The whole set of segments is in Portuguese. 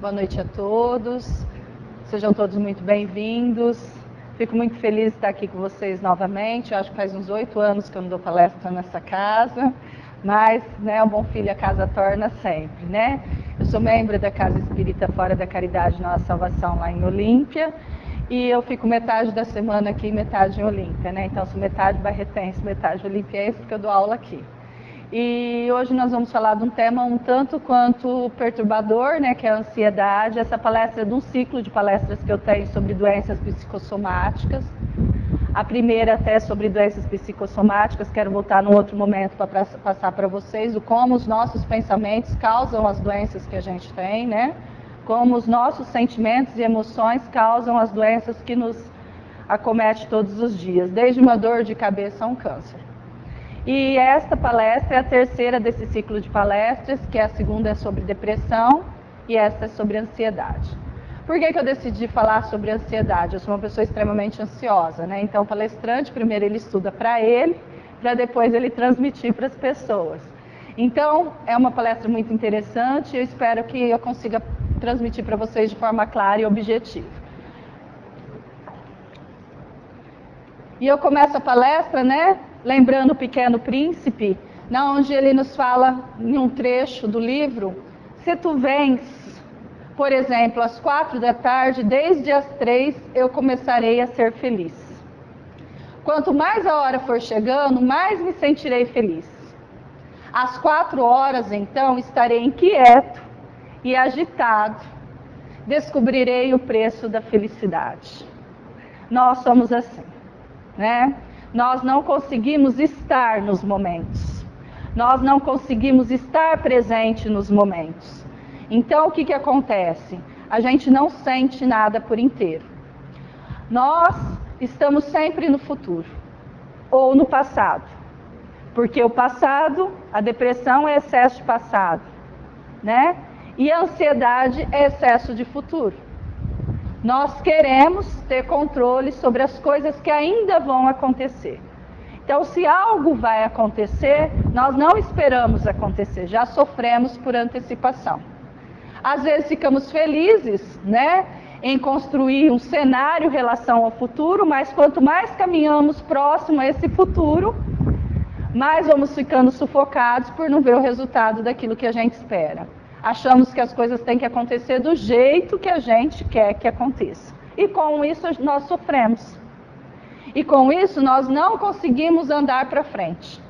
Boa noite a todos. Sejam todos muito bem-vindos. Fico muito feliz de estar aqui com vocês novamente. Eu acho que faz uns 8 anos que eu não dou palestra nessa casa, mas, né, um bom filho a casa torna sempre, né? Eu sou membro da Casa Espírita Fora da Caridade Nossa Salvação lá em Olímpia, e eu fico metade da semana aqui e metade em Olímpia, né? Então, sou metade barretense, metade olimpiense, porque eu dou aula aqui. E hoje nós vamos falar de um tema um tanto quanto perturbador, né, que é a ansiedade. Essa palestra é de um ciclo de palestras que eu tenho sobre doenças psicossomáticas. A primeira até sobre doenças psicossomáticas, quero voltar num outro momento para passar para vocês o como os nossos pensamentos causam as doenças que a gente tem, né? Como os nossos sentimentos e emoções causam as doenças que nos acometem todos os dias, desde uma dor de cabeça a um câncer. E esta palestra é a terceira desse ciclo de palestras, que a segunda é sobre depressão e esta é sobre ansiedade. Por que eu decidi falar sobre ansiedade? Eu sou uma pessoa extremamente ansiosa, né? Então o palestrante, primeiro ele estuda para ele, para depois ele transmitir para as pessoas. Então é uma palestra muito interessante e eu espero que eu consiga transmitir para vocês de forma clara e objetiva. E eu começo a palestra, né, lembrando o Pequeno Príncipe, onde ele nos fala em um trecho do livro: se tu vens, por exemplo, às 4 da tarde, desde as 3 eu começarei a ser feliz. Quanto mais a hora for chegando, mais me sentirei feliz. Às 4 horas, então, estarei inquieto e agitado. Descobrirei o preço da felicidade. Nós somos assim, né? Nós não conseguimos estar nos momentos. Nós não conseguimos estar presente nos momentos. Então, o que acontece? A gente não sente nada por inteiro. Nós estamos sempre no futuro ou no passado. Porque o passado, a depressão é excesso de passado, né? E a ansiedade é excesso de futuro. Nós queremos ter controle sobre as coisas que ainda vão acontecer. Então, se algo vai acontecer, nós não esperamos acontecer, já sofremos por antecipação. Às vezes ficamos felizes, né, em construir um cenário em relação ao futuro, mas quanto mais caminhamos próximo a esse futuro, mais vamos ficando sufocados por não ver o resultado daquilo que a gente espera. Achamos que as coisas têm que acontecer do jeito que a gente quer que aconteça. E com isso nós sofremos. E com isso nós não conseguimos andar para frente.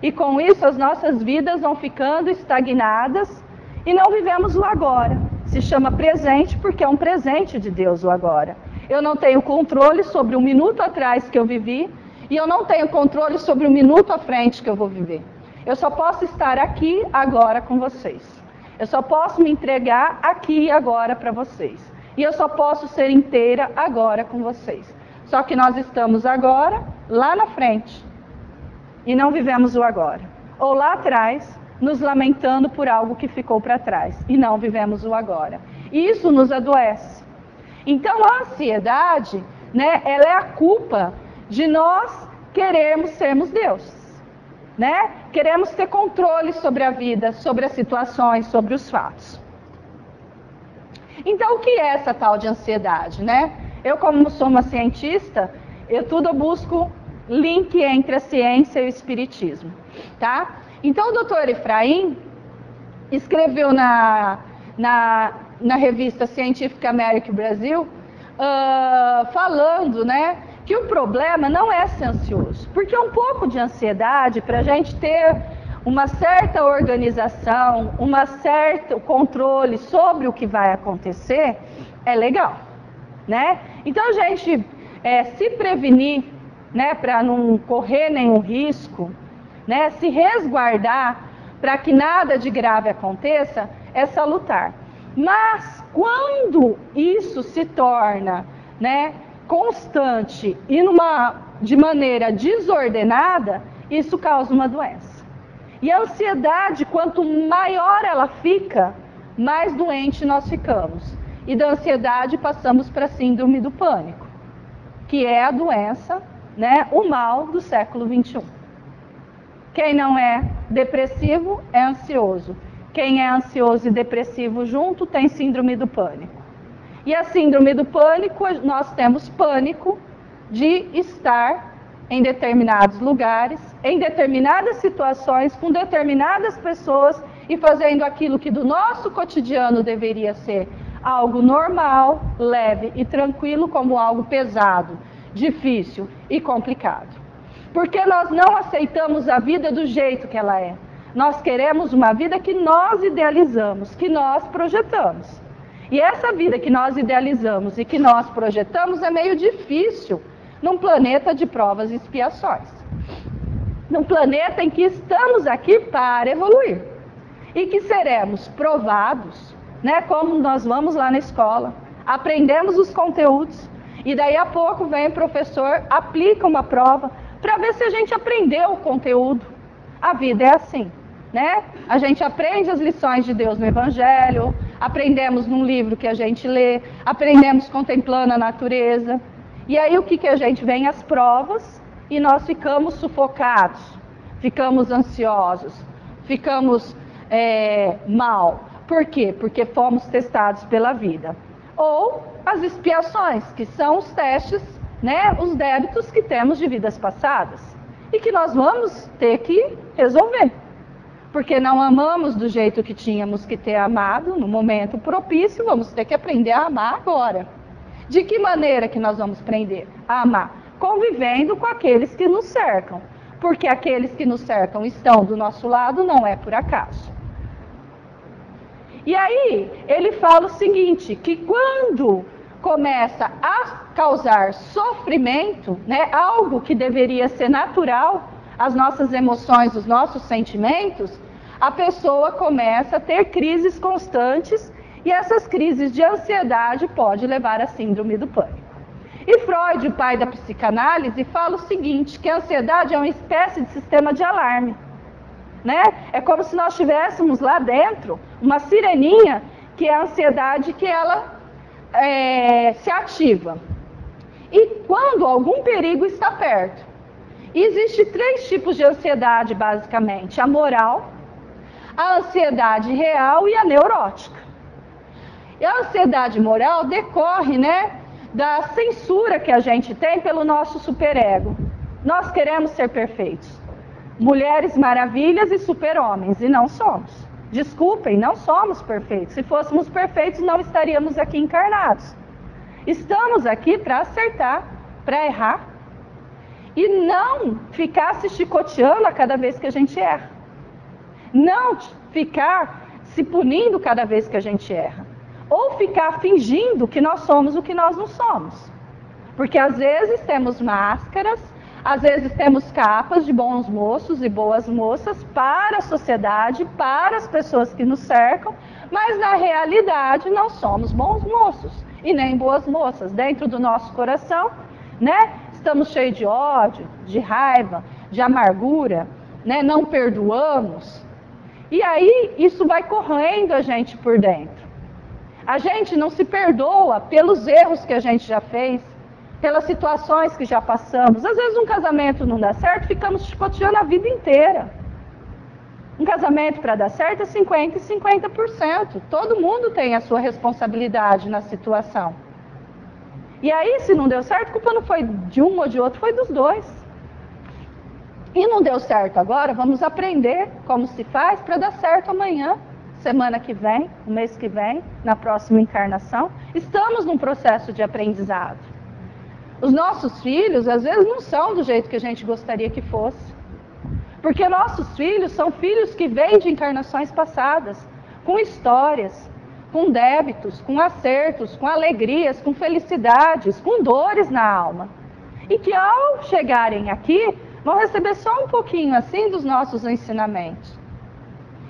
E com isso as nossas vidas vão ficando estagnadas e não vivemos o agora. Se chama presente porque é um presente de Deus o agora. Eu não tenho controle sobre o minuto atrás que eu vivi e eu não tenho controle sobre o minuto à frente que eu vou viver. Eu só posso estar aqui agora com vocês. Eu só posso me entregar aqui e agora para vocês. E eu só posso ser inteira agora com vocês. Só que nós estamos agora, lá na frente, e não vivemos o agora. Ou lá atrás, nos lamentando por algo que ficou para trás, e não vivemos o agora. E isso nos adoece. Então a ansiedade, né, ela é a culpa de nós querermos sermos Deus. Né? Queremos ter controle sobre a vida, sobre as situações, sobre os fatos. Então, o que é essa tal de ansiedade, né? Eu, como sou uma cientista, eu busco link entre a ciência e o espiritismo, tá? Então, o Dr. Efraim escreveu na revista Científica América e Brasil, falando, né, que o problema não é ser ansioso, porque um pouco de ansiedade, para a gente ter uma certa organização, um certo controle sobre o que vai acontecer, é legal, né? Então a gente se prevenir, né, para não correr nenhum risco, né, se resguardar para que nada de grave aconteça, é salutar. Mas quando isso se torna, né, constante e de maneira desordenada, isso causa uma doença. E a ansiedade, quanto maior ela fica, mais doente nós ficamos. E da ansiedade passamos para a síndrome do pânico, que é a doença, né, o mal do século XXI. Quem não é depressivo é ansioso. quem é ansioso e depressivo junto tem síndrome do pânico. E a síndrome do pânico, nós temos pânico de estar em determinados lugares, em determinadas situações, com determinadas pessoas e fazendo aquilo que do nosso cotidiano deveria ser algo normal, leve e tranquilo, como algo pesado, difícil e complicado. Porque nós não aceitamos a vida do jeito que ela é. Nós queremos uma vida que nós idealizamos, que nós projetamos. E essa vida que nós idealizamos e que nós projetamos é meio difícil num planeta de provas e expiações. Num planeta em que estamos aqui para evoluir. E que seremos provados, né, como nós vamos lá na escola, aprendemos os conteúdos, e daí a pouco vem o professor, aplica uma prova, para ver se a gente aprendeu o conteúdo. A vida é assim, né? A gente aprende as lições de Deus no Evangelho, aprendemos num livro que a gente lê, aprendemos contemplando a natureza. E aí o que a gente vem? As provas, e nós ficamos sufocados, ficamos ansiosos, ficamos mal. Por quê? Porque fomos testados pela vida. Ou as expiações, que são os testes, né, os débitos que temos de vidas passadas. E que nós vamos ter que resolver. Porque não amamos do jeito que tínhamos que ter amado no momento propício, vamos ter que aprender a amar agora. De que maneira que nós vamos aprender a amar? Convivendo com aqueles que nos cercam. Porque aqueles que nos cercam estão do nosso lado, não é por acaso. E aí, ele fala o seguinte, que quando começa a causar sofrimento, né, algo que deveria ser natural, as nossas emoções, os nossos sentimentos, a pessoa começa a ter crises constantes, e essas crises de ansiedade podem levar à síndrome do pânico. E Freud, o pai da psicanálise, fala o seguinte, que a ansiedade é uma espécie de sistema de alarme. Né? É como se nós tivéssemos lá dentro uma sireninha, que é a ansiedade, que ela se ativa. E quando algum perigo está perto. Existem 3 tipos de ansiedade, basicamente. A moral, a ansiedade real e a neurótica. E a ansiedade moral decorre, né, da censura que a gente tem pelo nosso superego. Nós queremos ser perfeitos. Mulheres maravilhas e super-homens, e não somos. Desculpem, não somos perfeitos. Se fôssemos perfeitos, não estaríamos aqui encarnados. Estamos aqui para acertar, para errar, e não ficar se chicoteando a cada vez que a gente erra. Não ficar se punindo cada vez que a gente erra. Ou ficar fingindo que nós somos o que nós não somos. Porque às vezes temos máscaras, às vezes temos capas de bons moços e boas moças para a sociedade, para as pessoas que nos cercam, mas na realidade não somos bons moços e nem boas moças. Dentro do nosso coração, né, estamos cheios de ódio, de raiva, de amargura, né, não perdoamos. E aí isso vai corroendo a gente por dentro. A gente não se perdoa pelos erros que a gente já fez, pelas situações que já passamos. Às vezes um casamento não dá certo, ficamos chicoteando a vida inteira. Um casamento para dar certo é 50% e 50%. Todo mundo tem a sua responsabilidade na situação. E aí, se não deu certo, a culpa não foi de um ou de outro, foi dos dois. E não deu certo agora, vamos aprender como se faz para dar certo amanhã, semana que vem, no mês que vem, na próxima encarnação. Estamos num processo de aprendizado. Os nossos filhos, às vezes, não são do jeito que a gente gostaria que fosse. Porque nossos filhos são filhos que vêm de encarnações passadas, com histórias, com débitos, com acertos, com alegrias, com felicidades, com dores na alma. E que ao chegarem aqui, vão receber só um pouquinho assim dos nossos ensinamentos.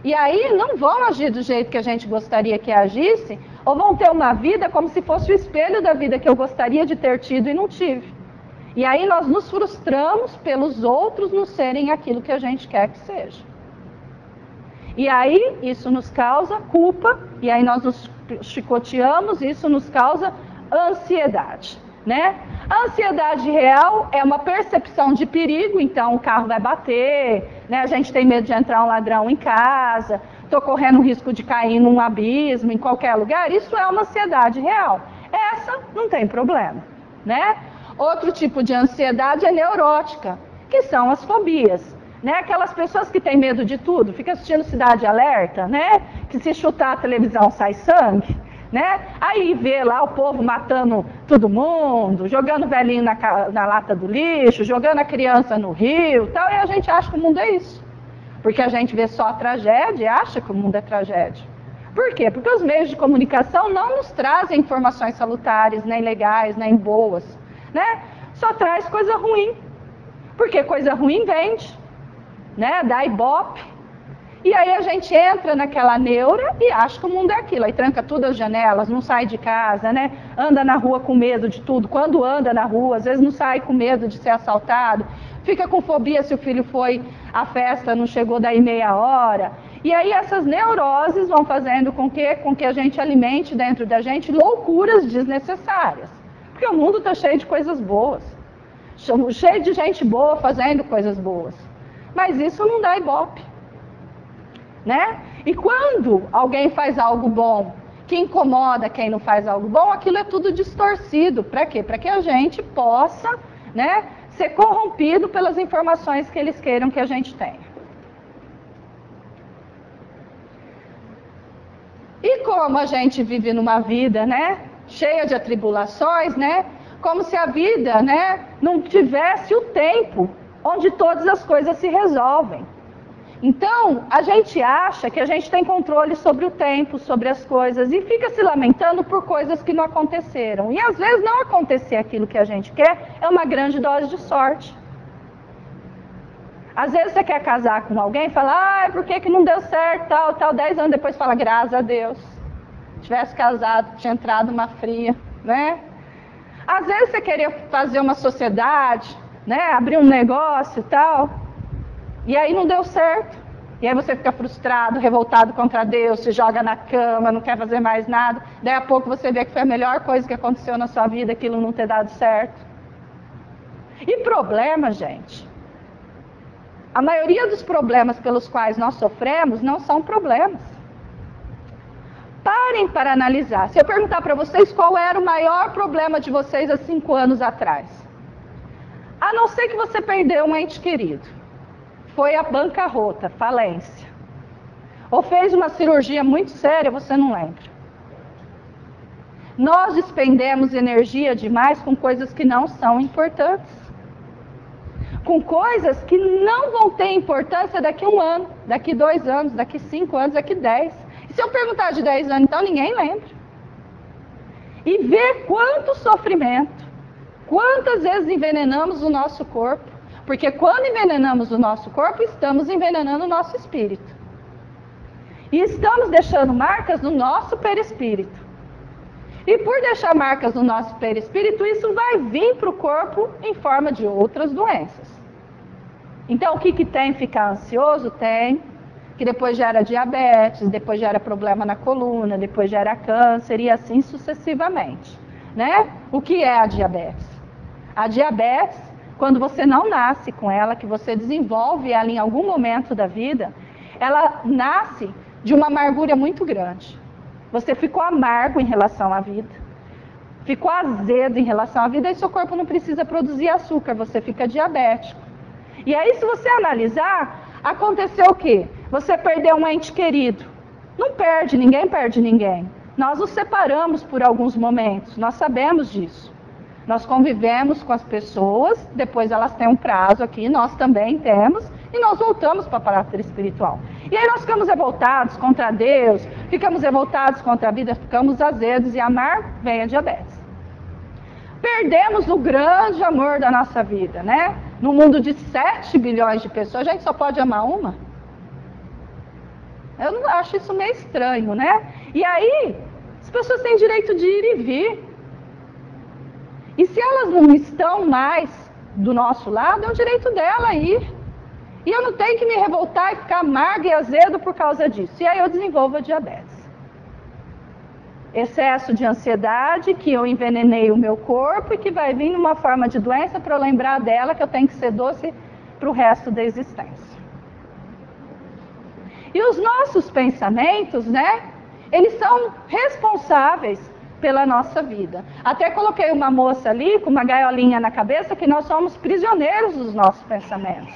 E aí não vão agir do jeito que a gente gostaria que agisse, ou vão ter uma vida como se fosse o espelho da vida que eu gostaria de ter tido e não tive. E aí nós nos frustramos pelos outros não serem aquilo que a gente quer que seja. E aí isso nos causa culpa, e aí nós nos chicoteamos, e isso nos causa ansiedade, né? A ansiedade real é uma percepção de perigo, então o carro vai bater, né? A gente tem medo de entrar um ladrão em casa, estou correndo o risco de cair num abismo, em qualquer lugar, isso é uma ansiedade real. Essa não tem problema, né? Outro tipo de ansiedade é neurótica, que são as fobias. Né? Aquelas pessoas que têm medo de tudo, fica assistindo Cidade Alerta, né? Que se chutar a televisão sai sangue, né? Aí vê lá o povo matando todo mundo, jogando velhinho na lata do lixo, jogando a criança no rio, tal, e a gente acha que o mundo é isso. Porque a gente vê só a tragédia e acha que o mundo é tragédia. Por quê? Porque os meios de comunicação não nos trazem informações salutares, nem legais, nem boas, né? Só traz coisa ruim. Porque coisa ruim vende. Né, dá ibope, e aí a gente entra naquela neura e acha que o mundo é aquilo, aí tranca todas as janelas, não sai de casa, né, anda na rua com medo de tudo, quando anda na rua, às vezes não sai com medo de ser assaltado, fica com fobia se o filho foi à festa, não chegou daí meia hora, e aí essas neuroses vão fazendo com que a gente alimente dentro da gente loucuras desnecessárias, porque o mundo está cheio de coisas boas, cheio de gente boa fazendo coisas boas. Mas isso não dá ibope, né? E quando alguém faz algo bom, que incomoda quem não faz algo bom, aquilo é tudo distorcido. Para quê? Para que a gente possa, né, ser corrompido pelas informações que eles queiram que a gente tenha. E como a gente vive numa vida, né, cheia de atribulações, né, como se a vida, né, não tivesse o tempo onde todas as coisas se resolvem. Então, a gente acha que a gente tem controle sobre o tempo, sobre as coisas, e fica se lamentando por coisas que não aconteceram. E às vezes não acontecer aquilo que a gente quer é uma grande dose de sorte. Às vezes você quer casar com alguém e fala, por que não deu certo, tal, 10 anos depois fala, graças a Deus. Se tivesse casado, tinha entrado uma fria, né? Às vezes você queria fazer uma sociedade, né, abrir um negócio e tal, e aí não deu certo. E aí você fica frustrado, revoltado contra Deus, se joga na cama, não quer fazer mais nada. Daí a pouco você vê que foi a melhor coisa que aconteceu na sua vida, aquilo não ter dado certo. E problema, gente, a maioria dos problemas pelos quais nós sofremos não são problemas. Parem para analisar. Se eu perguntar para vocês qual era o maior problema de vocês há 5 anos atrás, a não ser que você perdeu um ente querido, foi a bancarrota, falência, ou fez uma cirurgia muito séria, você não lembra. Nós despendemos energia demais com coisas que não são importantes, com coisas que não vão ter importância daqui a 1 ano, daqui 2 anos, daqui 5 anos, daqui 10. E se eu perguntar de 10 anos, então ninguém lembra. E ver quanto sofrimento, quantas vezes envenenamos o nosso corpo, porque quando envenenamos o nosso corpo, estamos envenenando o nosso espírito. E estamos deixando marcas no nosso perispírito. E por deixar marcas no nosso perispírito, isso vai vir para o corpo em forma de outras doenças. Então, o que tem ficar ansioso? Tem, que depois gera diabetes, depois gera problema na coluna, depois gera câncer e assim sucessivamente, né? O que é a diabetes? A diabetes, quando você não nasce com ela, que você desenvolve ela em algum momento da vida, ela nasce de uma amargura muito grande. Você ficou amargo em relação à vida, ficou azedo em relação à vida e seu corpo não precisa produzir açúcar, você fica diabético. E aí, se você analisar, aconteceu o quê? Você perdeu um ente querido. Não perde, ninguém perde ninguém. Nós nos separamos por alguns momentos, nós sabemos disso. Nós convivemos com as pessoas, depois elas têm um prazo aqui, nós também temos, e nós voltamos para a pátria espiritual. E aí nós ficamos revoltados contra Deus, ficamos revoltados contra a vida, ficamos azedos e amar vem a diabetes. Perdemos o grande amor da nossa vida, né? No mundo de 7 bilhões de pessoas, a gente só pode amar uma? Eu não acho isso meio estranho, né? E aí, as pessoas têm direito de ir e vir. E se elas não estão mais do nosso lado, é o direito dela ir. E eu não tenho que me revoltar e ficar amargo e azedo por causa disso. E aí eu desenvolvo a diabetes. Excesso de ansiedade, que eu envenenei o meu corpo e que vai vir numa forma de doença para eu lembrar dela que eu tenho que ser doce para o resto da existência. E os nossos pensamentos, né, eles são responsáveis pela nossa vida. Até coloquei uma moça ali com uma gaiolinha na cabeça que nós somos prisioneiros dos nossos pensamentos.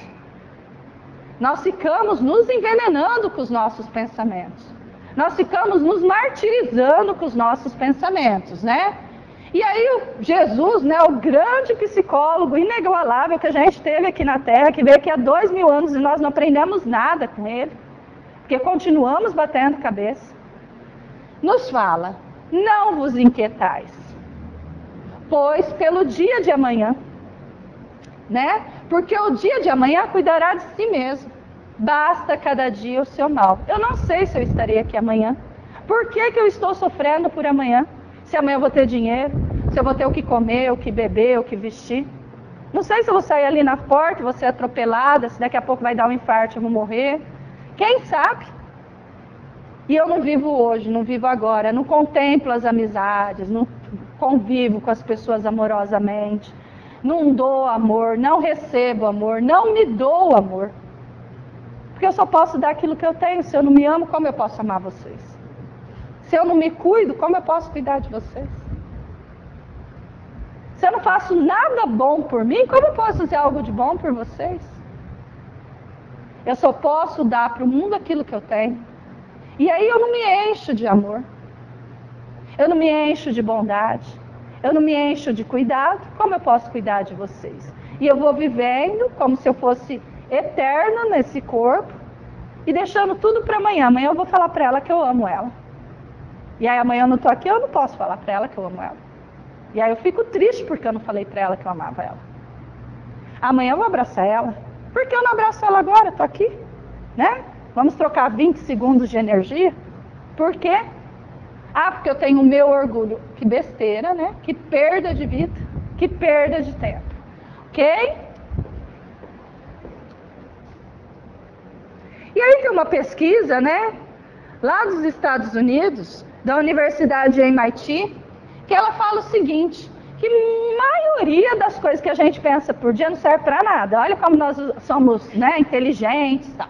Nós ficamos nos envenenando com os nossos pensamentos. Nós ficamos nos martirizando com os nossos pensamentos, né? E aí Jesus, né, o grande psicólogo inigualável que a gente teve aqui na Terra, que veio aqui há 2000 anos e nós não aprendemos nada com ele, porque continuamos batendo cabeça, nos fala: não vos inquietais, pois pelo dia de amanhã, né? Porque o dia de amanhã cuidará de si mesmo. Basta cada dia o seu mal. Eu não sei se eu estarei aqui amanhã. Por que eu estou sofrendo por amanhã? Se amanhã eu vou ter dinheiro, se eu vou ter o que comer, o que beber, o que vestir. Não sei se eu vou sair ali na porta, vou ser atropelada, se daqui a pouco vai dar um infarto e eu vou morrer. Quem sabe? E eu não vivo hoje, não vivo agora, não contemplo as amizades, não convivo com as pessoas amorosamente, não dou amor, não recebo amor, não me dou amor. Porque eu só posso dar aquilo que eu tenho. Se eu não me amo, como eu posso amar vocês? Se eu não me cuido, como eu posso cuidar de vocês? Se eu não faço nada bom por mim, como eu posso fazer algo de bom por vocês? Eu só posso dar para o mundo aquilo que eu tenho. E aí eu não me encho de amor. Eu não me encho de bondade. Eu não me encho de cuidado. Como eu posso cuidar de vocês? E eu vou vivendo como se eu fosse eterno nesse corpo e deixando tudo para amanhã. Amanhã eu vou falar para ela que eu amo ela. E aí amanhã eu não estou aqui, eu não posso falar para ela que eu amo ela. E aí eu fico triste porque eu não falei para ela que eu amava ela. Amanhã eu vou abraçar ela. Por que eu não abraço ela agora? Estou aqui, né? Vamos trocar 20 segundos de energia? Por quê? Ah, porque eu tenho o meu orgulho. Que besteira, né? Que perda de vida. Que perda de tempo. Ok? E aí tem uma pesquisa, né? Lá dos Estados Unidos, da Universidade de MIT, que ela fala o seguinte, que a maioria das coisas que a gente pensa por dia não serve para nada. Olha como nós somos, né, inteligentes e tal.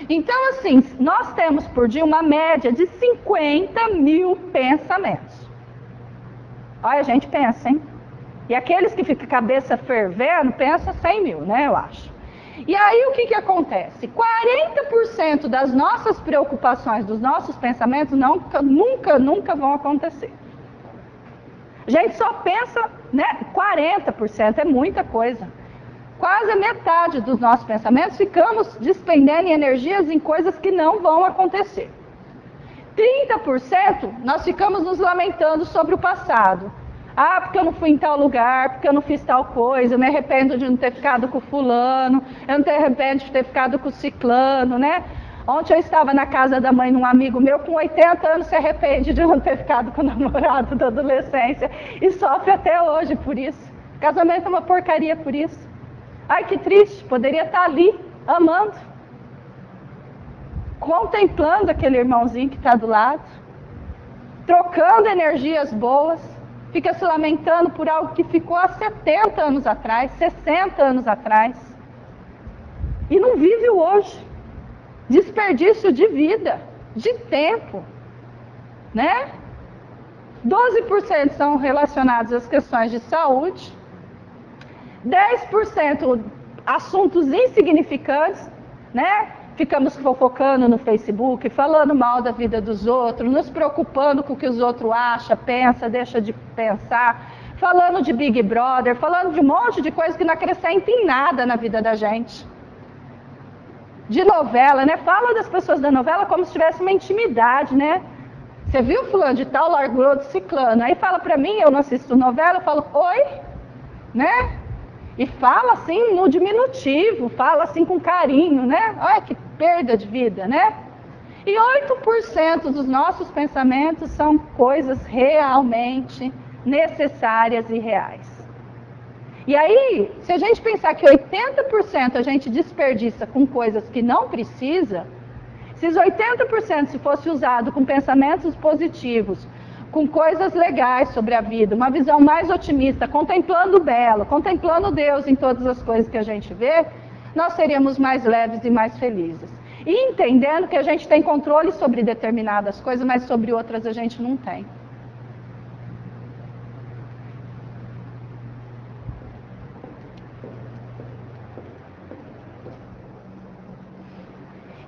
Então, assim, nós temos por dia uma média de 50 mil pensamentos. Olha, a gente pensa, hein? E aqueles que ficam cabeça fervendo, pensam 100 mil, né, eu acho. E aí o que acontece? 40% das nossas preocupações, dos nossos pensamentos, nunca vão acontecer. A gente só pensa, né? 40%, é muita coisa. Quase a metade dos nossos pensamentos ficamos despendendo energias em coisas que não vão acontecer. 30% nós ficamos nos lamentando sobre o passado. Ah, porque eu não fui em tal lugar, porque eu não fiz tal coisa, eu me arrependo de não ter ficado com fulano, eu não me arrependo de ter ficado com ciclano, né? Ontem eu estava na casa da mãe de um amigo meu, com 80 anos, se arrepende de não ter ficado com o namorado da adolescência e sofre até hoje por isso. Casamento é uma porcaria por isso. Ai, que triste, poderia estar ali, amando, contemplando aquele irmãozinho que está do lado, trocando energias boas, fica se lamentando por algo que ficou há 70 anos atrás, 60 anos atrás, e não vive o hoje. Desperdício de vida, de tempo, né? 12% são relacionados às questões de saúde, 10% assuntos insignificantes, né? Ficamos fofocando no Facebook, falando mal da vida dos outros, nos preocupando com o que os outros acham, pensa, deixa de pensar, falando de Big Brother, falando de um monte de coisa que não acrescenta em nada na vida da gente. De novela, né? Fala das pessoas da novela como se tivesse uma intimidade, né? Você viu fulano de tal, largou de ciclano. Aí fala pra mim, eu não assisto novela, eu falo, oi, né? E fala assim no diminutivo, fala assim com carinho, né? Olha que perda de vida, né? E 8% dos nossos pensamentos são coisas realmente necessárias e reais. E aí, se a gente pensar que 80% a gente desperdiça com coisas que não precisa, esses 80% se fosse usado com pensamentos positivos, com coisas legais sobre a vida, uma visão mais otimista, contemplando o belo, contemplando Deus em todas as coisas que a gente vê, nós seríamos mais leves e mais felizes. E entendendo que a gente tem controle sobre determinadas coisas, mas sobre outras a gente não tem.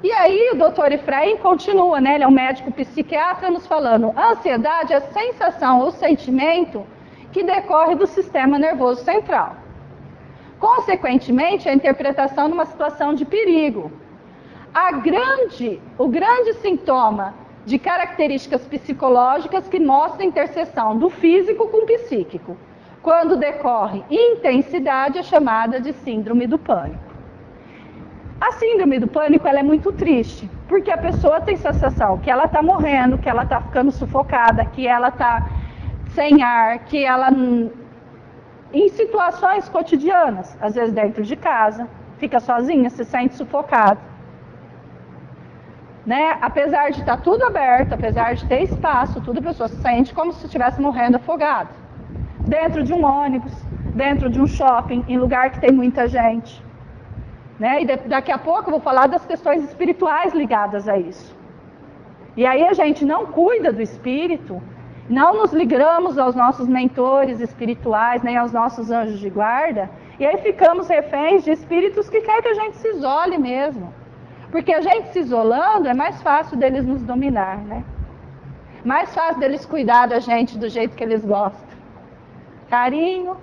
E aí o doutor Efraim continua, né? Ele é um médico psiquiatra nos falando, a ansiedade é a sensação ou sentimento que decorre do sistema nervoso central. Consequentemente, a interpretação de uma situação de perigo. O grande sintoma de características psicológicas que mostra a interseção do físico com o psíquico. Quando decorre intensidade, é chamada de síndrome do pânico. A síndrome do pânico ela é muito triste, porque a pessoa tem sensação que ela está morrendo, que ela está ficando sufocada, que ela está sem ar, que ela, em situações cotidianas, às vezes dentro de casa, fica sozinha, se sente sufocada. Né? Apesar de estar tudo aberto, apesar de ter espaço, tudo, a pessoa se sente como se estivesse morrendo afogada. Dentro de um ônibus, dentro de um shopping, em lugar que tem muita gente. Né? E daqui a pouco eu vou falar das questões espirituais ligadas a isso. E aí a gente não cuida do espírito, não nos ligamos aos nossos mentores espirituais, nem aos nossos anjos de guarda, e aí ficamos reféns de espíritos que querem que a gente se isole mesmo. Porque a gente se isolando é mais fácil deles nos dominar, né? Mais fácil deles cuidar da gente do jeito que eles gostam. Carinho.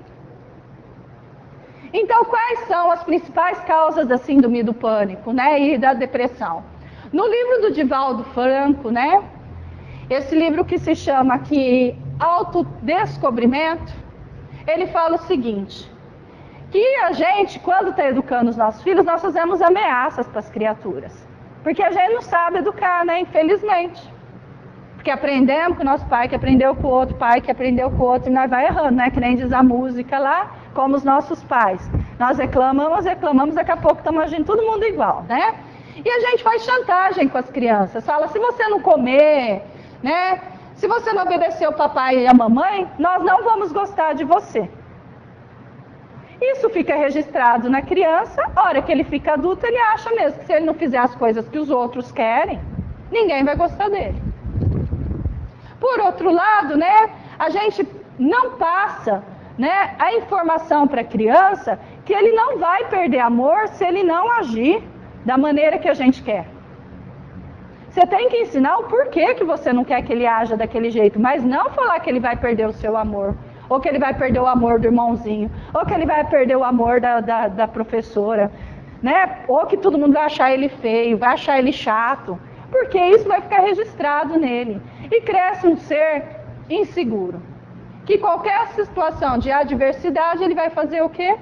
Então, quais são as principais causas da síndrome do pânico, né, e da depressão? No livro do Divaldo Franco, né, esse livro que se chama aqui Autodescobrimento, ele fala o seguinte, que a gente, quando está educando os nossos filhos, nós fazemos ameaças para as criaturas. Porque a gente não sabe educar, né, infelizmente. Porque aprendemos com o nosso pai, que aprendeu com o outro pai, que aprendeu com o outro, e nós vai errando, né, que nem diz a música lá, como os nossos pais. Nós reclamamos, daqui a pouco estamos agindo todo mundo igual, né? E a gente faz chantagem com as crianças. Fala, se você não comer, né? Se você não obedecer o papai e a mamãe, nós não vamos gostar de você. Isso fica registrado na criança. A hora que ele fica adulto, ele acha mesmo que se ele não fizer as coisas que os outros querem, ninguém vai gostar dele. Por outro lado, né? A gente não passa, né, a informação para a criança que ele não vai perder amor se ele não agir da maneira que a gente quer. Você tem que ensinar o porquê que você não quer que ele haja daquele jeito, mas não falar que ele vai perder o seu amor, ou que ele vai perder o amor do irmãozinho, ou que ele vai perder o amor da professora, né? Ou que todo mundo vai achar ele feio, vai achar ele chato, porque isso vai ficar registrado nele. E cresce um ser inseguro. Que qualquer situação de adversidade, ele vai fazer o quê?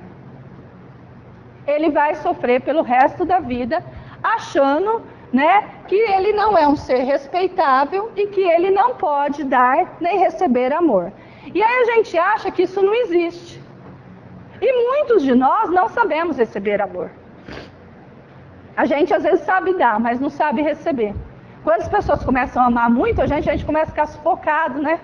Ele vai sofrer pelo resto da vida, achando, né, que ele não é um ser respeitável e que ele não pode dar nem receber amor. E aí a gente acha que isso não existe. E muitos de nós não sabemos receber amor. A gente às vezes sabe dar, mas não sabe receber. Quando as pessoas começam a amar muito, a gente começa a ficar sufocado, né?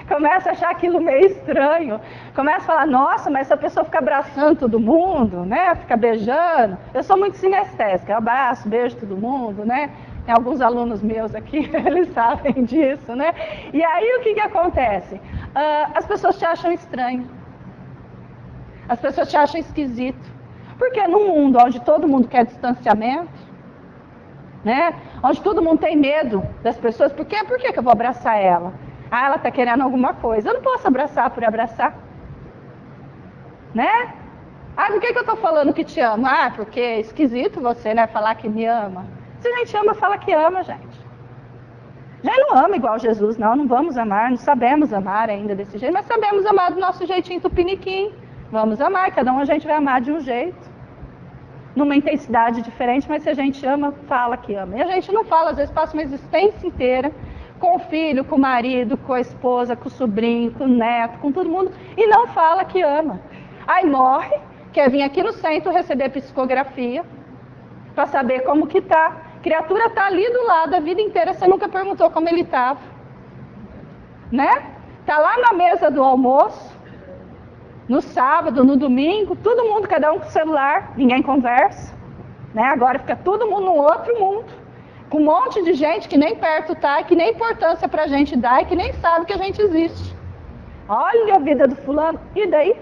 Começa a achar aquilo meio estranho. Começa a falar, nossa, mas essa pessoa fica abraçando todo mundo, né? Fica beijando. Eu sou muito sinestésica, eu abraço, beijo todo mundo, né? Tem alguns alunos meus aqui, eles sabem disso, né? E aí o que acontece? As pessoas te acham estranho. As pessoas te acham esquisito. Porque num mundo onde todo mundo quer distanciamento, né? Onde todo mundo tem medo das pessoas, por que eu vou abraçar ela? Ah, ela está querendo alguma coisa. Eu não posso abraçar por abraçar. Né? Ah, por que eu estou falando que te amo? Ah, porque é esquisito você, né, falar que me ama. Se a gente ama, fala que ama, gente. Já não ama igual Jesus, não vamos amar, não sabemos amar ainda desse jeito, mas sabemos amar do nosso jeitinho tupiniquim. Vamos amar, cada um a gente vai amar de um jeito. Numa intensidade diferente, mas se a gente ama, fala que ama. E a gente não fala, às vezes passa uma existência inteira com o filho, com o marido, com a esposa, com o sobrinho, com o neto, com todo mundo, e não fala que ama. Aí morre, quer vir aqui no centro receber psicografia, para saber como que tá. A criatura está ali do lado a vida inteira, você nunca perguntou como ele estava. Né? Está lá na mesa do almoço, no sábado, no domingo, todo mundo, cada um com o celular, ninguém conversa. né? Agora fica todo mundo num outro mundo, com um monte de gente que nem perto está, que nem importância para a gente dá e que nem sabe que a gente existe. Olha a vida do fulano, e daí?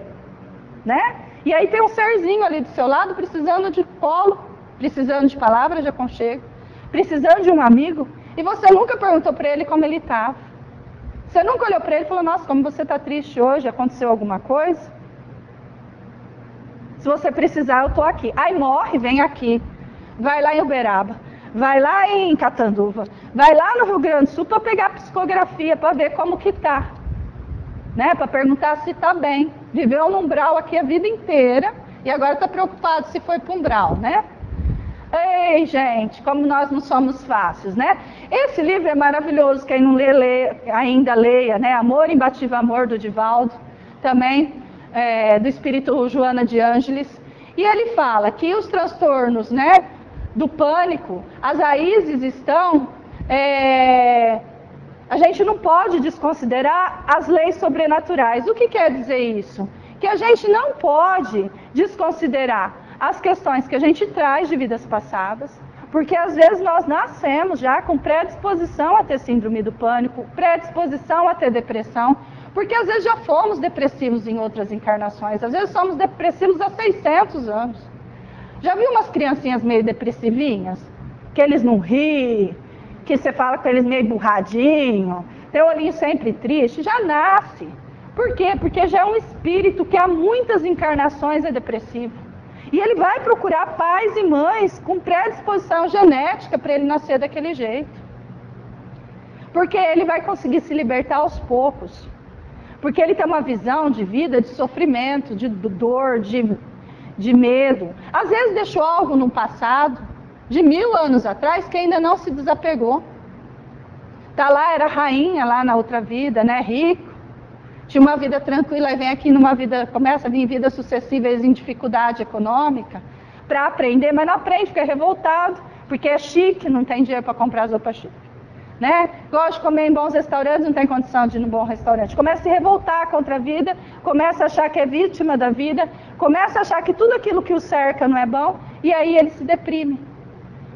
Né? E aí tem um serzinho ali do seu lado precisando de colo, precisando de palavras de aconchego, precisando de um amigo, e você nunca perguntou para ele como ele estava. Você nunca olhou para ele e falou, nossa, como você está triste hoje, aconteceu alguma coisa? Se você precisar, eu estou aqui. Aí morre, vem aqui. Vai lá em Uberaba, vai lá em Catanduva, vai lá no Rio Grande do Sul para pegar psicografia, para ver como que está. Né? Para perguntar se está bem. Viveu no umbral aqui a vida inteira e agora está preocupado se foi para o umbral, né? Ei, gente, como nós não somos fáceis, né? Esse livro é maravilhoso, quem não lê, ainda leia, né? Amor, Imbatível Amor, do Divaldo, também do espírito Joana de Ângeles. E ele fala que os transtornos, né, do pânico, as raízes estão... a gente não pode desconsiderar as leis sobrenaturais. O que quer dizer isso? Que a gente não pode desconsiderar as questões que a gente traz de vidas passadas, porque às vezes nós nascemos já com predisposição a ter síndrome do pânico, predisposição a ter depressão, porque às vezes já fomos depressivos em outras encarnações, às vezes somos depressivos há 600 anos. Já viu umas criancinhas meio depressivinhas? Que eles não riem, que você fala com eles meio burradinho, tem o olhinho sempre triste, já nasce. Por quê? Porque já é um espírito que há muitas encarnações é depressivo. E ele vai procurar pais e mães com predisposição genética para ele nascer daquele jeito. Porque ele vai conseguir se libertar aos poucos. Porque ele tem uma visão de vida, de sofrimento, de dor, de medo. Às vezes deixou algo no passado, de 1000 anos atrás, que ainda não se desapegou. Tá lá, era rainha lá na outra vida, né, rico. Tinha uma vida tranquila, e vem aqui numa vida, começa a vir vidas sucessivas em dificuldade econômica, para aprender, mas não aprende, fica revoltado, porque é chique, não tem dinheiro para comprar as roupas chiques. Né? Gosta de comer em bons restaurantes, não tem condição de ir num bom restaurante. Começa a se revoltar contra a vida, começa a achar que é vítima da vida, começa a achar que tudo aquilo que o cerca não é bom, e aí ele se deprime.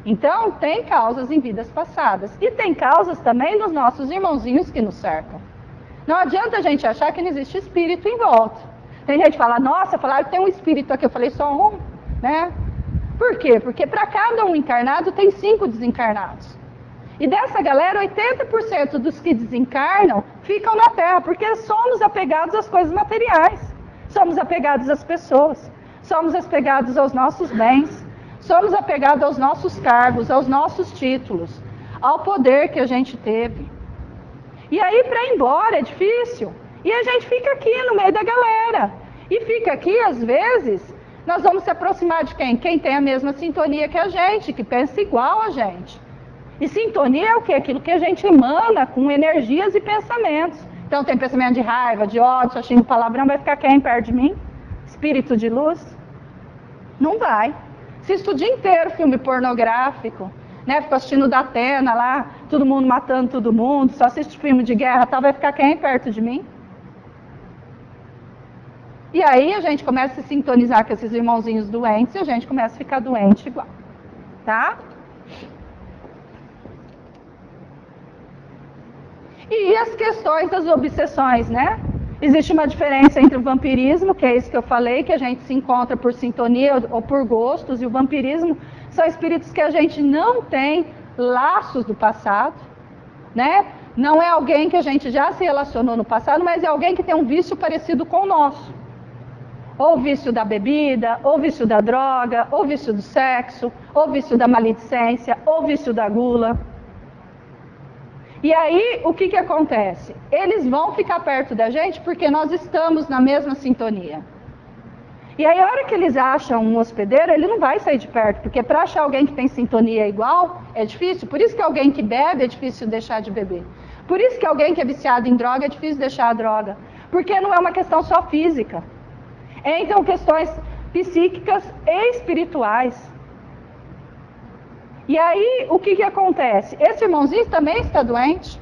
Então, tem causas em vidas passadas. E tem causas também nos nossos irmãozinhos que nos cercam. Não adianta a gente achar que não existe espírito em volta. Tem gente que fala, nossa, falaram que tem um espírito aqui. Eu falei, só um, né? Por quê? Porque para cada um encarnado tem 5 desencarnados. E dessa galera, 80% dos que desencarnam ficam na Terra, porque somos apegados às coisas materiais. Somos apegados às pessoas. Somos apegados aos nossos bens. Somos apegados aos nossos cargos, aos nossos títulos, ao poder que a gente teve. E aí, para ir embora, é difícil. E a gente fica aqui no meio da galera. E fica aqui, às vezes, nós vamos se aproximar de quem? Quem tem a mesma sintonia que a gente, que pensa igual a gente. E sintonia é o quê? Aquilo que a gente emana com energias e pensamentos. Então, tem pensamento de raiva, de ódio, achando palavrão, vai ficar quem perto de mim? Espírito de luz? Não vai. Assisto o dia inteiro filme pornográfico, né? Fico assistindo da Atena lá, todo mundo matando todo mundo, só assisto filme de guerra, tal, vai ficar quem perto de mim? E aí a gente começa a se sintonizar com esses irmãozinhos doentes e a gente começa a ficar doente igual, tá? E as questões das obsessões, né? Existe uma diferença entre o vampirismo, que é isso que eu falei, que a gente se encontra por sintonia ou por gostos, e o vampirismo são espíritos que a gente não tem laços do passado, né? Não é alguém que a gente já se relacionou no passado, mas é alguém que tem um vício parecido com o nosso. Ou o vício da bebida, ou o vício da droga, ou o vício do sexo, ou o vício da maledicência, ou o vício da gula. E aí, o que acontece? Eles vão ficar perto da gente porque nós estamos na mesma sintonia. E aí, a hora que eles acham um hospedeiro, ele não vai sair de perto, porque para achar alguém que tem sintonia igual, é difícil. Por isso que alguém que bebe é difícil deixar de beber. Por isso que alguém que é viciado em droga é difícil deixar a droga. Porque não é uma questão só física. Então, questões psíquicas e espirituais. E aí, o que acontece? Esse irmãozinho também está doente.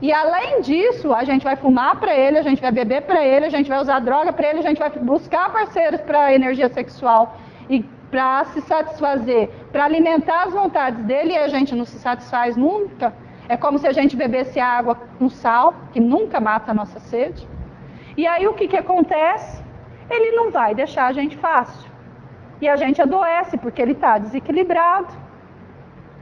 E além disso, a gente vai fumar para ele, a gente vai beber para ele, a gente vai usar droga para ele, a gente vai buscar parceiros para energia sexual e para se satisfazer, para alimentar as vontades dele, e a gente não se satisfaz nunca. É como se a gente bebesse água com sal, que nunca mata a nossa sede. E aí o que acontece? Ele não vai deixar a gente fácil. E a gente adoece, porque ele está desequilibrado.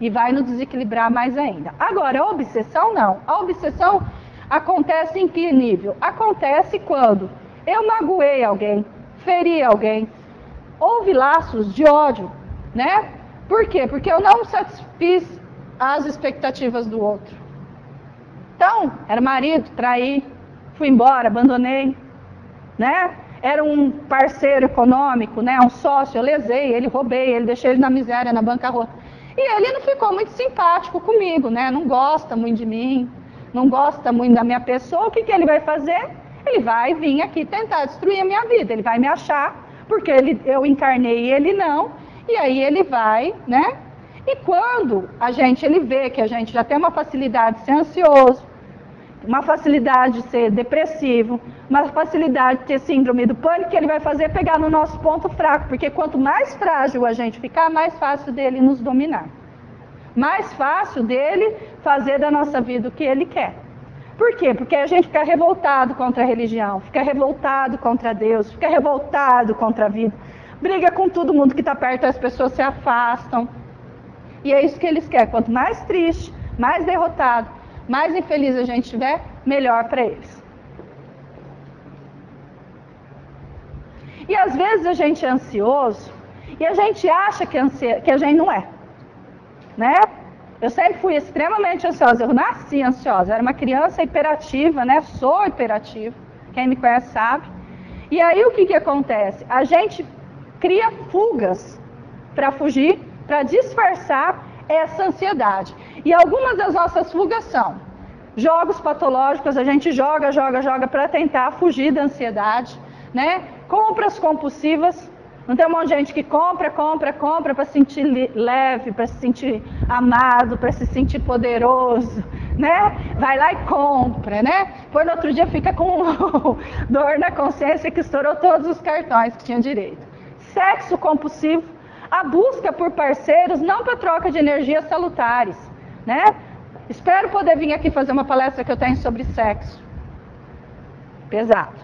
E vai nos desequilibrar mais ainda. Agora, a obsessão não. A obsessão acontece em que nível? Acontece quando eu magoei alguém, feri alguém, houve laços de ódio, né? Por quê? Porque eu não satisfiz as expectativas do outro. Então, era marido, traí, fui embora, abandonei, né? Era um parceiro econômico, né? Um sócio, eu lesei ele, roubei ele, deixei ele na miséria, na bancarrota. E ele não ficou muito simpático comigo, né? Não gosta muito de mim, não gosta muito da minha pessoa. O que ele vai fazer? Ele vai vir aqui tentar destruir a minha vida. Ele vai me achar, porque eu encarnei e ele não. E aí ele vai, né? E quando ele vê que a gente já tem uma facilidade de ser ansioso, uma facilidade de ser depressivo, uma facilidade de ter síndrome do pânico, que ele vai fazer é pegar no nosso ponto fraco, porque quanto mais frágil a gente ficar, mais fácil dele nos dominar. Mais fácil dele fazer da nossa vida o que ele quer. Por quê? Porque a gente fica revoltado contra a religião, fica revoltado contra Deus, fica revoltado contra a vida, briga com todo mundo que está perto, as pessoas se afastam. E é isso que eles querem. Quanto mais triste, mais derrotado, mais infeliz a gente estiver, melhor para eles. E às vezes a gente é ansioso e a gente acha que a gente não é, né? Eu sempre fui extremamente ansiosa, eu nasci ansiosa, eu era uma criança hiperativa, né? Sou hiperativa, quem me conhece sabe. E aí o que acontece? A gente cria fugas para fugir, para disfarçar essa ansiedade. E algumas das nossas fugas são jogos patológicos, a gente joga para tentar fugir da ansiedade, né? Compras compulsivas, não tem um monte de gente que compra para se sentir leve, para se sentir amado, para se sentir poderoso, né? Vai lá e compra, né? Por no outro dia fica com dor na consciência que estourou todos os cartões que tinha direito. Sexo compulsivo, a busca por parceiros, não para troca de energias salutares, né? Espero poder vir aqui fazer uma palestra que eu tenho sobre sexo. Pesado,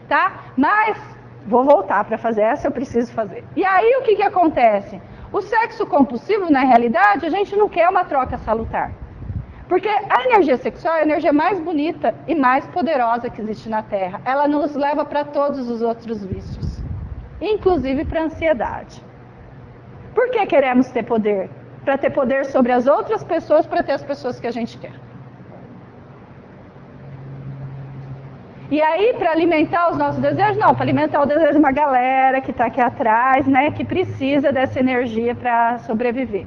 tá? Mas vou voltar para fazer essa, eu preciso fazer. E aí o que acontece? O sexo compulsivo, na realidade, a gente não quer uma troca salutar. Porque a energia sexual é a energia mais bonita e mais poderosa que existe na Terra. Ela nos leva para todos os outros vícios, inclusive para a ansiedade. Por que queremos ter poder? Para ter poder sobre as outras pessoas, para ter as pessoas que a gente quer. E aí, para alimentar os nossos desejos, não, para alimentar o desejo de uma galera que está aqui atrás, né, que precisa dessa energia para sobreviver.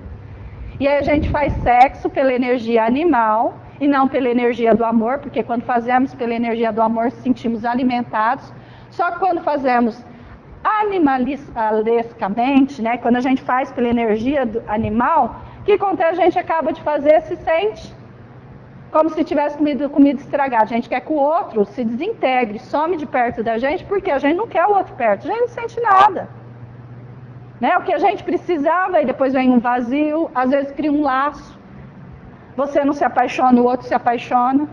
E aí a gente faz sexo pela energia animal e não pela energia do amor, porque quando fazemos pela energia do amor, nos sentimos alimentados. Só que quando fazemos animalescamente, né, quando a gente faz pela energia do animal, o que acontece? A gente acaba de fazer, se sente como se tivesse comido comida estragada. A gente quer que o outro se desintegre, some de perto da gente, porque a gente não quer o outro perto, a gente não sente nada. Né? O que a gente precisava, e depois vem um vazio, às vezes cria um laço. Você não se apaixona, o outro se apaixona.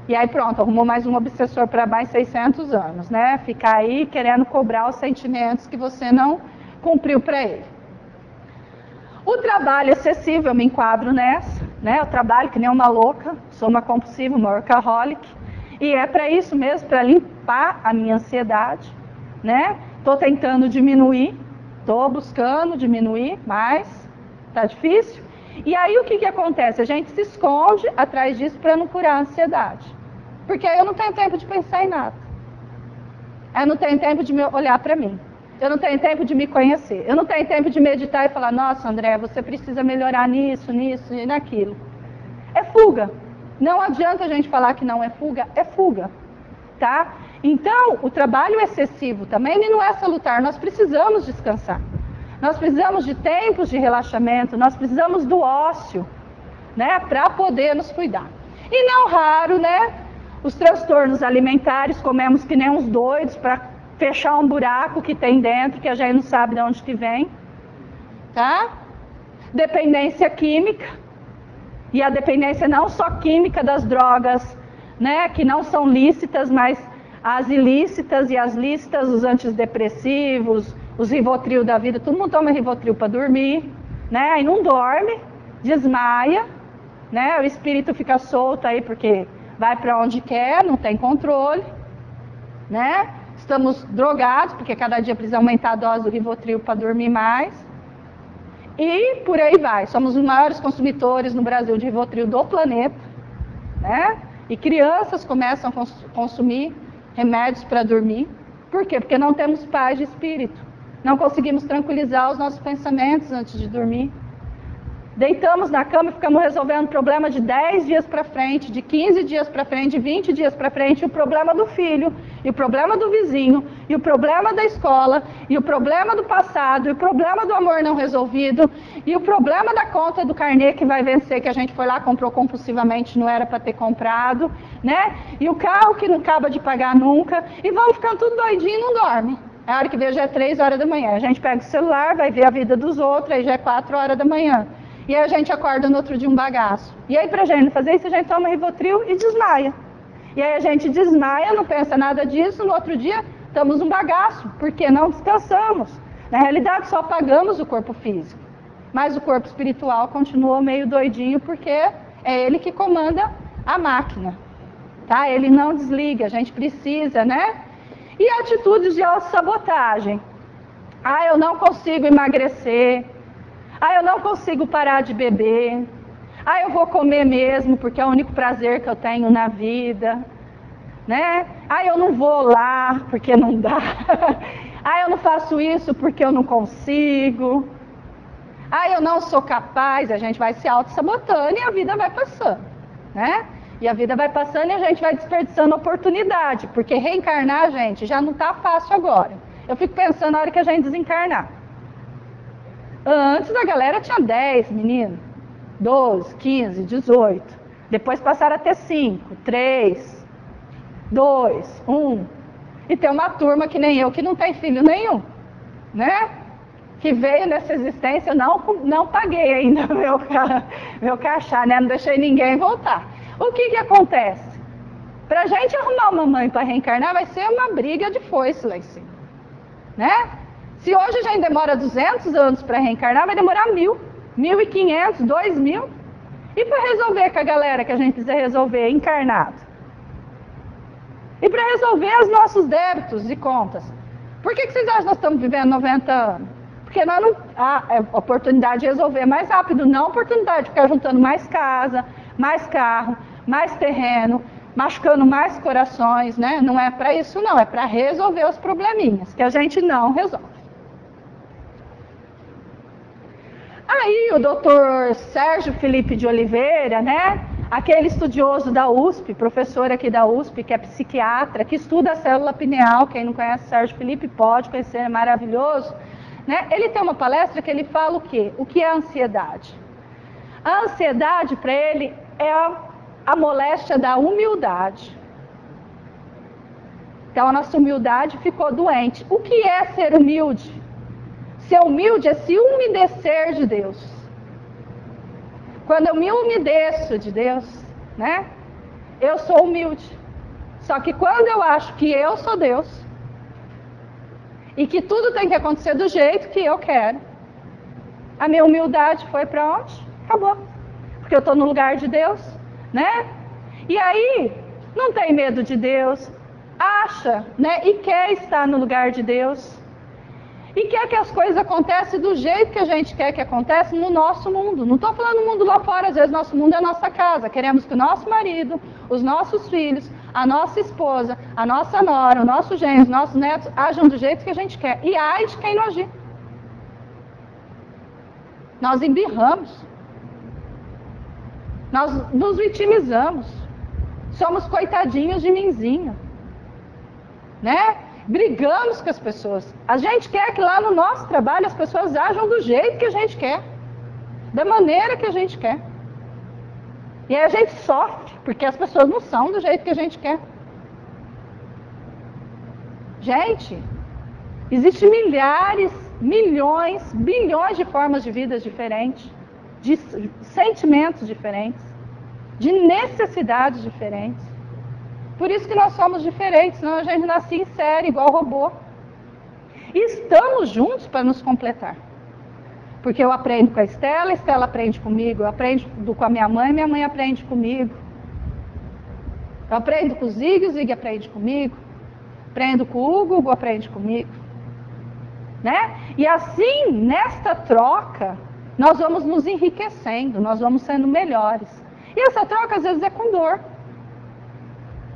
E aí pronto, arrumou mais um obsessor para mais 600 anos, né? Ficar aí querendo cobrar os sentimentos que você não cumpriu para ele. O trabalho excessivo, eu me enquadro nessa, né? Eu trabalho que nem uma louca, sou uma compulsiva, uma workaholic. E é para isso mesmo, para limpar a minha ansiedade, né? Estou tentando diminuir, estou buscando diminuir, mas está difícil. E aí o que acontece? A gente se esconde atrás disso para não curar a ansiedade. Porque aí eu não tenho tempo de pensar em nada. Eu não tenho tempo de olhar para mim. Eu não tenho tempo de me conhecer. Eu não tenho tempo de meditar e falar, nossa, André, você precisa melhorar nisso e naquilo. É fuga. Não adianta a gente falar que não é fuga, tá? Então, o trabalho excessivo também ele não é salutar. Nós precisamos descansar. Nós precisamos de tempos de relaxamento, nós precisamos do ócio, né, para poder nos cuidar. E não raro, né, os transtornos alimentares, comemos que nem uns doidos para fechar um buraco que tem dentro, que a gente não sabe de onde que vem, tá? Dependência química, e a dependência não só química das drogas, né, que não são lícitas, mas as ilícitas e as lícitas, os antidepressivos, os Rivotril da vida, todo mundo toma Rivotril para dormir, né, aí não dorme, desmaia, né, o espírito fica solto aí porque vai para onde quer, não tem controle, né, estamos drogados, porque cada dia precisa aumentar a dose do Rivotril para dormir mais, e por aí vai, somos os maiores consumidores no Brasil de Rivotril do planeta, né, e crianças começam a consumir remédios para dormir. Por quê? Porque não temos paz de espírito. Não conseguimos tranquilizar os nossos pensamentos antes de dormir. Deitamos na cama e ficamos resolvendo problema de 10 dias para frente, de 15 dias para frente, de 20 dias para frente, o problema do filho, e o problema do vizinho, e o problema da escola, e o problema do passado, e o problema do amor não resolvido, e o problema da conta do carnê que vai vencer, que a gente foi lá, comprou compulsivamente, não era para ter comprado, né? E o carro que não acaba de pagar nunca, e vamos ficando tudo doidinho e não dorme. A hora que vê já é 3 horas da manhã. A gente pega o celular, vai ver a vida dos outros, aí já é 4 horas da manhã. E aí a gente acorda no outro dia um bagaço. E aí pra gente fazer isso, a gente toma Rivotril e desmaia. E aí a gente desmaia, não pensa nada disso, no outro dia estamos um bagaço, porque não descansamos. Na realidade só apagamos o corpo físico. Mas o corpo espiritual continua meio doidinho, porque é ele que comanda a máquina. Tá? Ele não desliga, a gente precisa, né? E atitudes de autossabotagem. Ah, eu não consigo emagrecer. Ah, eu não consigo parar de beber. Ah, eu vou comer mesmo, porque é o único prazer que eu tenho na vida. Né? Ah, eu não vou lá, porque não dá. Ah, eu não faço isso porque eu não consigo. Ah, eu não sou capaz. A gente vai se auto-sabotando e a vida vai passando. Né? E a vida vai passando e a gente vai desperdiçando oportunidade. Porque reencarnar, gente, já não está fácil agora. Eu fico pensando na hora que a gente desencarnar. Antes a galera tinha 10 meninos, 12, 15, 18. Depois passaram a ter 5, 3, 2, 1. E tem uma turma que nem eu, que não tem filho nenhum, né? Que veio nessa existência, eu não paguei ainda meu crachá, né? Não deixei ninguém voltar. O que acontece? Pra gente arrumar uma mãe para reencarnar, vai ser uma briga de foice lá em cima, né? Se hoje a gente demora 200 anos para reencarnar, vai demorar 1.000, 1.500, 2.000. E para resolver com a galera que a gente precisa resolver encarnado? E para resolver os nossos débitos e contas? Por que vocês acham que nós estamos vivendo 90 anos? Porque nós não há oportunidade de resolver mais rápido, não oportunidade de ficar juntando mais casa, mais carro, mais terreno, machucando mais corações, né? Não é para isso não, é para resolver os probleminhas, que a gente não resolve. Aí o doutor Sérgio Felipe de Oliveira, né? Aquele estudioso da USP, professor aqui da USP, que é psiquiatra, que estuda a célula pineal, quem não conhece Sérgio Felipe pode conhecer, é maravilhoso. Né? Ele tem uma palestra que ele fala o quê? O que é a ansiedade? A ansiedade, para ele, é a moléstia da humildade. Então, a nossa humildade ficou doente. O que é ser humilde? Ser humilde é se umedecer de Deus. Quando eu me umedeço de Deus, né? Eu sou humilde. Só que quando eu acho que eu sou Deus, e que tudo tem que acontecer do jeito que eu quero, a minha humildade foi para onde? Acabou. Porque eu estou no lugar de Deus, né? E aí, não tem medo de Deus, acha, né? E quer estar no lugar de Deus. E quer que as coisas aconteçam do jeito que a gente quer que aconteça no nosso mundo. Não estou falando do mundo lá fora, às vezes nosso mundo é a nossa casa. Queremos que o nosso marido, os nossos filhos, a nossa esposa, a nossa nora, o nosso genro, os nossos netos ajam do jeito que a gente quer. E ai de quem não agir. Nós embirramos. Nós nos vitimizamos. Somos coitadinhos de minzinho. Né? Brigamos com as pessoas. A gente quer que lá no nosso trabalho as pessoas ajam do jeito que a gente quer. Da maneira que a gente quer. E aí a gente sofre, porque as pessoas não são do jeito que a gente quer. Gente, Existem milhares, milhões, bilhões de formas de vida diferentes, de sentimentos diferentes, de necessidades diferentes. Por isso que nós somos diferentes, senão a gente nasce em série, igual robô. E estamos juntos para nos completar. Porque eu aprendo com a Estela aprende comigo, eu aprendo com a minha mãe aprende comigo. Eu aprendo com o Zig aprende comigo. Aprendo com o Hugo aprende comigo. Né? E assim, nesta troca, nós vamos nos enriquecendo, nós vamos sendo melhores. E essa troca às vezes é com dor.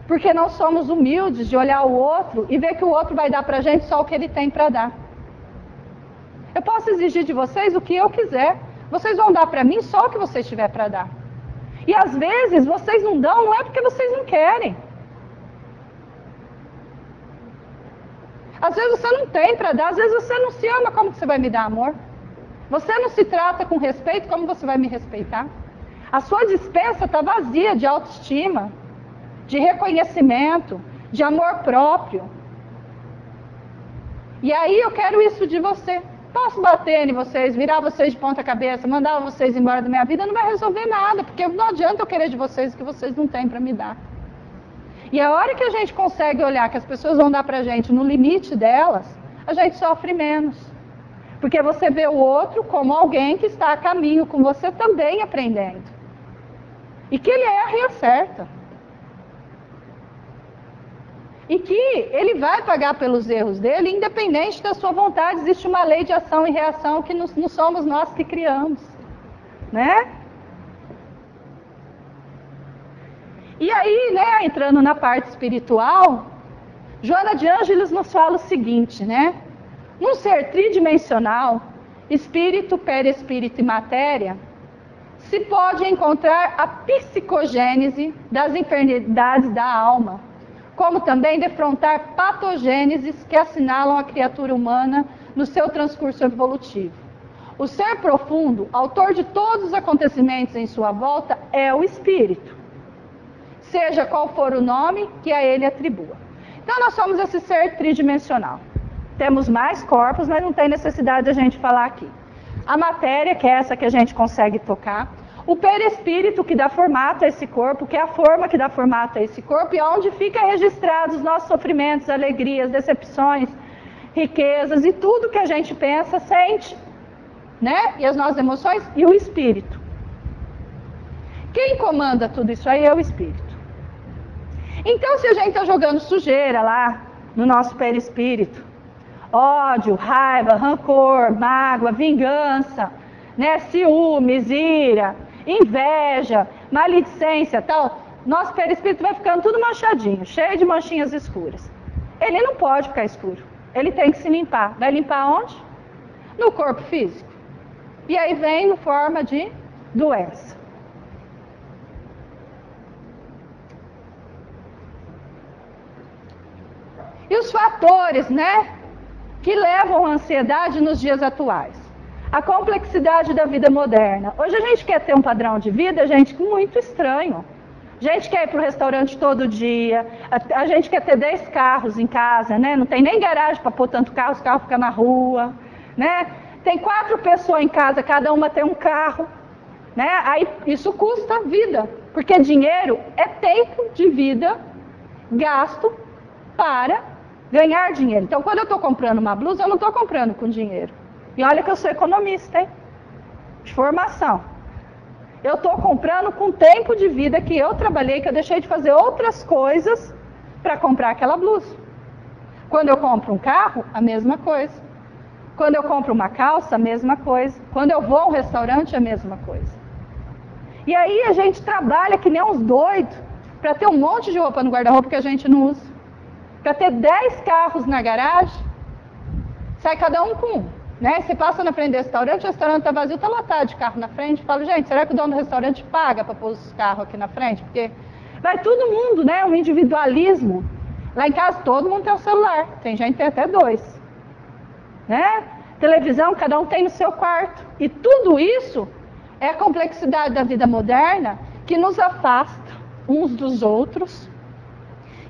Porque não somos humildes de olhar o outro e ver que o outro vai dar para a gente só o que ele tem para dar. Eu posso exigir de vocês o que eu quiser. Vocês vão dar para mim só o que vocês tiverem para dar. E às vezes vocês não dão, não é porque vocês não querem. Às vezes você não tem para dar, às vezes você não se ama, como você vai me dar amor? Você não se trata com respeito, como você vai me respeitar? A sua despensa está vazia de autoestima, de reconhecimento, de amor próprio. E aí eu quero isso de você. Posso bater em vocês, virar vocês de ponta cabeça, mandar vocês embora da minha vida, não vai resolver nada, porque não adianta eu querer de vocês o que vocês não têm para me dar. E a hora que a gente consegue olhar que as pessoas vão dar pra gente no limite delas, a gente sofre menos. Porque você vê o outro como alguém que está a caminho com você também aprendendo. E que ele erra e acerta. E que ele vai pagar pelos erros dele, independente da sua vontade. Existe uma lei de ação e reação que não somos nós que criamos. Né? E aí, né, entrando na parte espiritual, Joana de Ângeles nos fala o seguinte, né? Num ser tridimensional, espírito, perispírito e matéria, se pode encontrar a psicogênese das enfermidades da alma, como também defrontar patogêneses que assinalam a criatura humana no seu transcurso evolutivo. O ser profundo, autor de todos os acontecimentos em sua volta, é o espírito. Seja qual for o nome que a ele atribua. Então nós somos esse ser tridimensional. Temos mais corpos, mas não tem necessidade de a gente falar aqui. A matéria, que é essa que a gente consegue tocar. O perispírito, que dá formato a esse corpo, que é a forma que dá formato a esse corpo, e onde fica registrados os nossos sofrimentos, alegrias, decepções, riquezas e tudo que a gente pensa, sente, né? E as nossas emoções, e o espírito. Quem comanda tudo isso aí é o espírito. Então, se a gente está jogando sujeira lá no nosso perispírito, ódio, raiva, rancor, mágoa, vingança, né, ciúmes, ira, inveja, maledicência, tal, nosso perispírito vai ficando tudo manchadinho, cheio de manchinhas escuras. Ele não pode ficar escuro, ele tem que se limpar. Vai limpar onde? No corpo físico. E aí vem em forma de doença. E os fatores, né, que levam à ansiedade nos dias atuais? A complexidade da vida moderna. Hoje a gente quer ter um padrão de vida, gente, muito estranho. A gente quer ir para o restaurante todo dia, a gente quer ter 10 carros em casa, né? Não tem nem garagem para pôr tanto carro, os carros ficam na rua, né? Tem 4 pessoas em casa, cada uma tem um carro, né? Aí isso custa vida, porque dinheiro é tempo de vida gasto para ganhar dinheiro. Então, quando eu estou comprando uma blusa, eu não estou comprando com dinheiro. E olha que eu sou economista, hein? De formação. Eu estou comprando com tempo de vida que eu trabalhei, que eu deixei de fazer outras coisas para comprar aquela blusa. Quando eu compro um carro, a mesma coisa. Quando eu compro uma calça, a mesma coisa. Quando eu vou a um restaurante, a mesma coisa. E aí a gente trabalha que nem uns doidos para ter um monte de roupa no guarda-roupa que a gente não usa. Para ter 10 carros na garagem, sai cada um com um. Né? Você passa na frente do restaurante, o restaurante está vazio, está lotado de carro na frente. Fala, gente, será que o dono do restaurante paga para pôr os carros aqui na frente? Porque vai todo mundo, né? Um individualismo. Lá em casa todo mundo tem um celular, tem gente que tem até 2. Né? Televisão, cada um tem no seu quarto. E tudo isso é a complexidade da vida moderna que nos afasta uns dos outros,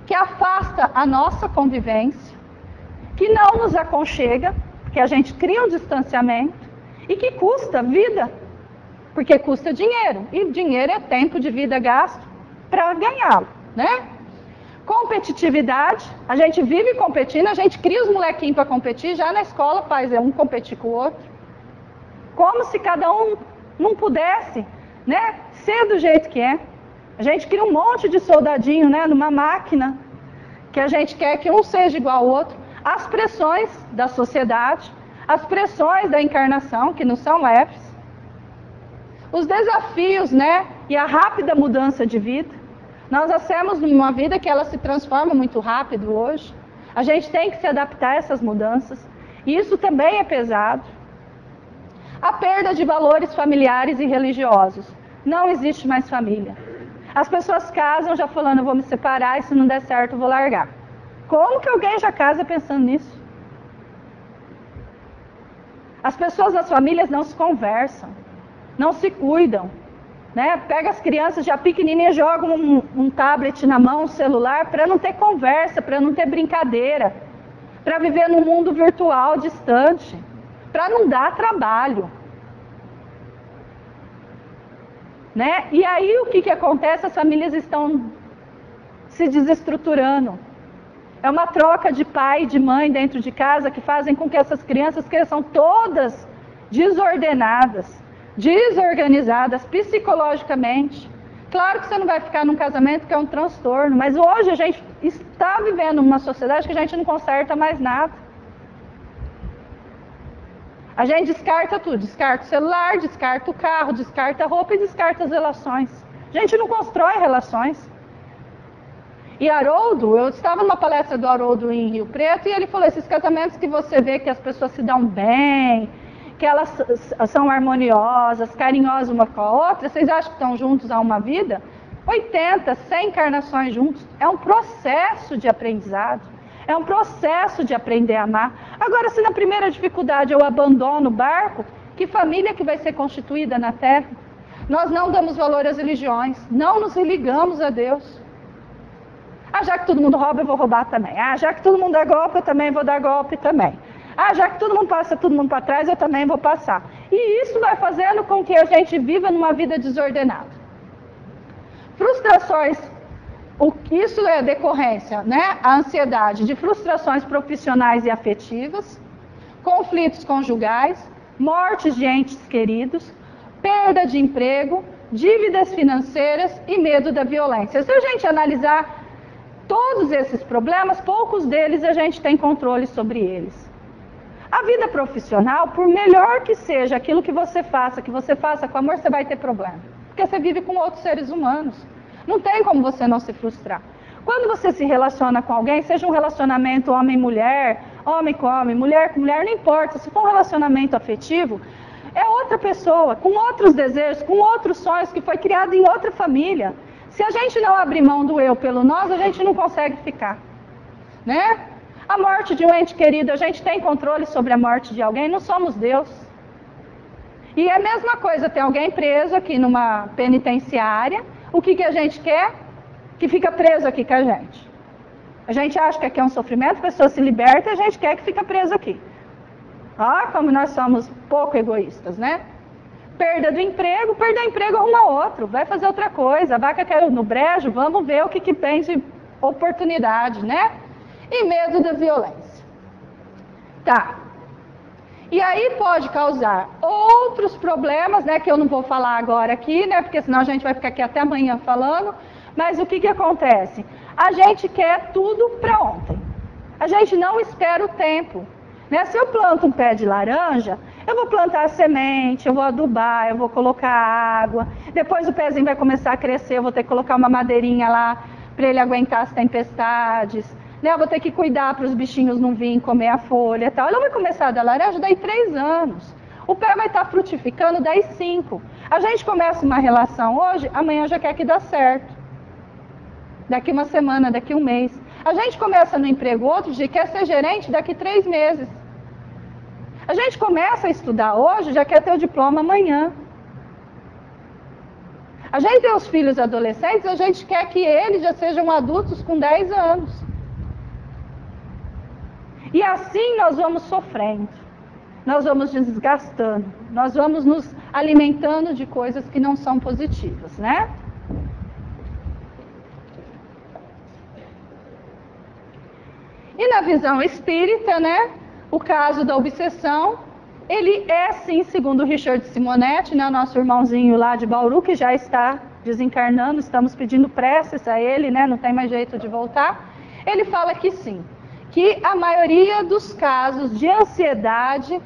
que afasta a nossa convivência, que não nos aconchega, que a gente cria um distanciamento e que custa vida, porque custa dinheiro, e dinheiro é tempo de vida gasto para ganhá-lo, né? Competitividade, a gente vive competindo, a gente cria os molequinhos para competir, já na escola faz um competir com o outro, como se cada um não pudesse, né, ser do jeito que é. A gente cria um monte de soldadinho, né, numa máquina, que a gente quer que um seja igual ao outro. As pressões da sociedade, as pressões da encarnação, que não são leves, os desafios, né, e a rápida mudança de vida. Nós nascemos numa vida que ela se transforma muito rápido hoje. A gente tem que se adaptar a essas mudanças. E isso também é pesado. A perda de valores familiares e religiosos. Não existe mais família. As pessoas casam já falando, eu vou me separar e se não der certo eu vou largar. Como que alguém já casa pensando nisso? As pessoas das famílias não se conversam, não se cuidam, né? Pega as crianças já pequenininhas, jogam um tablet na mão, um celular, para não ter conversa, para não ter brincadeira, para viver num mundo virtual distante, para não dar trabalho. Né? E aí o que acontece? As famílias estão se desestruturando. É uma troca de pai e de mãe dentro de casa que fazem com que essas crianças cresçam todas desordenadas, desorganizadas psicologicamente. Claro que você não vai ficar num casamento que é um transtorno, mas hoje a gente está vivendo numa sociedade que a gente não conserta mais nada. A gente descarta tudo, descarta o celular, descarta o carro, descarta a roupa e descarta as relações. A gente não constrói relações. E Haroldo, eu estava numa palestra do Haroldo em Rio Preto e ele falou, esses casamentos que você vê que as pessoas se dão bem, que elas são harmoniosas, carinhosas uma com a outra, vocês acham que estão juntos há uma vida? 80, 100 encarnações juntos. É um processo de aprendizado. É um processo de aprender a amar. Agora, se na primeira dificuldade eu abandono o barco, que família que vai ser constituída na Terra? Nós não damos valor às religiões, não nos ligamos a Deus. Ah, já que todo mundo rouba, eu vou roubar também. Ah, já que todo mundo dá golpe, eu também vou dar golpe também. Ah, já que todo mundo passa todo mundo para trás, eu também vou passar. E isso vai fazendo com que a gente viva numa vida desordenada. Frustrações, isso é decorrência, né? A ansiedade de frustrações profissionais e afetivas, conflitos conjugais, mortes de entes queridos, perda de emprego, dívidas financeiras e medo da violência. Se a gente analisar todos esses problemas, poucos deles a gente tem controle sobre eles. A vida profissional, por melhor que seja aquilo que você faça com amor, você vai ter problema. Porque você vive com outros seres humanos. Não tem como você não se frustrar. Quando você se relaciona com alguém, seja um relacionamento homem-mulher, homem com homem, mulher com mulher, não importa. Se for um relacionamento afetivo, é outra pessoa, com outros desejos, com outros sonhos, que foi criado em outra família. Se a gente não abrir mão do eu pelo nós, a gente não consegue ficar, né? A morte de um ente querido, a gente tem controle sobre a morte de alguém, não somos Deus. E é a mesma coisa, tem alguém preso aqui numa penitenciária, o que a gente quer? Que fica preso aqui com a gente. A gente acha que aqui é um sofrimento, a pessoa se liberta e a gente quer que fica preso aqui. Ah, como nós somos pouco egoístas, né? Perda do emprego, perder o emprego arruma outro, vai fazer outra coisa. A vaca caiu no brejo, vamos ver o que tem de oportunidade, né? E medo da violência. Tá. E aí pode causar outros problemas, né? Que eu não vou falar agora aqui, né? Porque senão a gente vai ficar aqui até amanhã falando. Mas o que acontece? A gente quer tudo para ontem. A gente não espera o tempo. Né? Se eu planto um pé de laranja, eu vou plantar a semente, eu vou adubar, eu vou colocar água. Depois o pezinho vai começar a crescer, eu vou ter que colocar uma madeirinha lá para ele aguentar as tempestades. Né? Eu vou ter que cuidar para os bichinhos não virem comer a folha e tal. Ela vai começar a dar laranja daí 3 anos. O pé vai estar frutificando daí 5. A gente começa uma relação hoje, amanhã já quer que dê certo. Daqui uma semana, daqui um mês. A gente começa no emprego outro dia, quer ser gerente daqui 3 meses. A gente começa a estudar hoje, já quer ter o diploma amanhã. A gente tem os filhos adolescentes, a gente quer que eles já sejam adultos com 10 anos. E assim nós vamos sofrendo, nós vamos desgastando, nós vamos nos alimentando de coisas que não são positivas, né? E na visão espírita, né, o caso da obsessão, ele é sim, segundo Richard Simonetti, né, o nosso irmãozinho lá de Bauru, que já está desencarnando, estamos pedindo preces a ele, né, não tem mais jeito de voltar. Ele fala que sim, que a maioria dos casos de ansiedade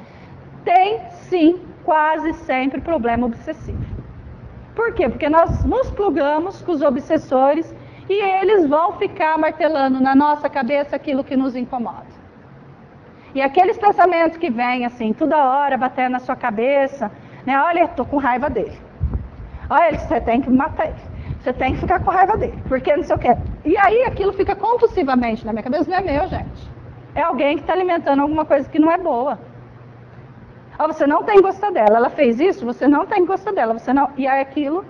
tem sim, quase sempre problema obsessivo. Por quê? Porque nós nos plugamos com os obsessores e eles vão ficar martelando na nossa cabeça aquilo que nos incomoda. E aqueles pensamentos que vêm assim, toda hora batendo na sua cabeça, né? Olha, estou com raiva dele. Olha, você tem que matar ele. Você tem que ficar com raiva dele, porque não sei o quê. E aí aquilo fica compulsivamente na minha cabeça, não é meu, gente. É alguém que está alimentando alguma coisa que não é boa. Você não tem que gostar dela. Ela fez isso, você não tem que gostar dela. Você não... E aí aquilo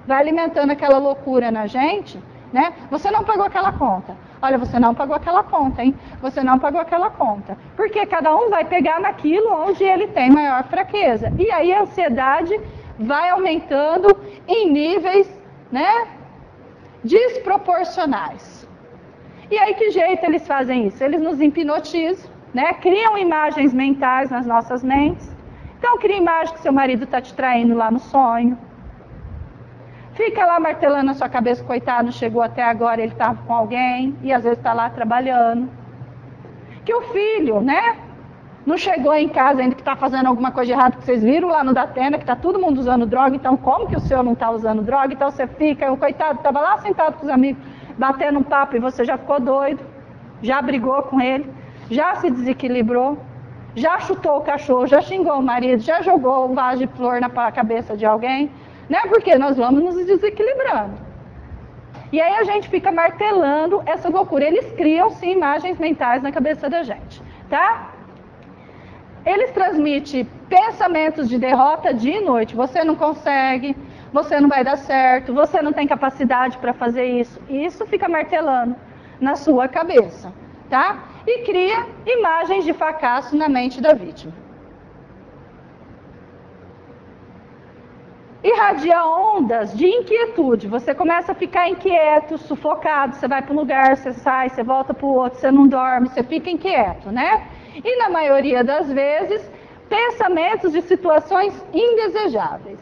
vai alimentando aquela loucura na gente, né? Você não pagou aquela conta. Olha, você não pagou aquela conta, hein? Você não pagou aquela conta. Porque cada um vai pegar naquilo onde ele tem maior fraqueza. E aí a ansiedade vai aumentando em níveis, né, desproporcionais. E aí que jeito eles fazem isso? Eles nos hipnotizam, né? Criam imagens mentais nas nossas mentes. Então cria imagem que seu marido está te traindo lá no sonho. Fica lá martelando na sua cabeça, coitado, chegou até agora, ele estava com alguém, e às vezes está lá trabalhando. Que o filho, né, não chegou em casa ainda que está fazendo alguma coisa de errado, que vocês viram lá no Datena, que está todo mundo usando droga, então como que o senhor não está usando droga? Então você fica, o coitado estava lá sentado com os amigos, batendo um papo, e você já ficou doido, já brigou com ele, já se desequilibrou, já chutou o cachorro, já xingou o marido, já jogou um vaso de flor na cabeça de alguém, né? Porque nós vamos nos desequilibrando. E aí a gente fica martelando essa loucura. Eles criam, sim, imagens mentais na cabeça da gente, tá? Eles transmitem pensamentos de derrota dia e noite. Você não consegue, você não vai dar certo, você não tem capacidade para fazer isso. E isso fica martelando na sua cabeça, tá? E cria imagens de fracasso na mente da vítima. Irradia ondas de inquietude. Você começa a ficar inquieto, sufocado. Você vai para um lugar, você sai, você volta para o outro, você não dorme, você fica inquieto, né? E na maioria das vezes, pensamentos de situações indesejáveis.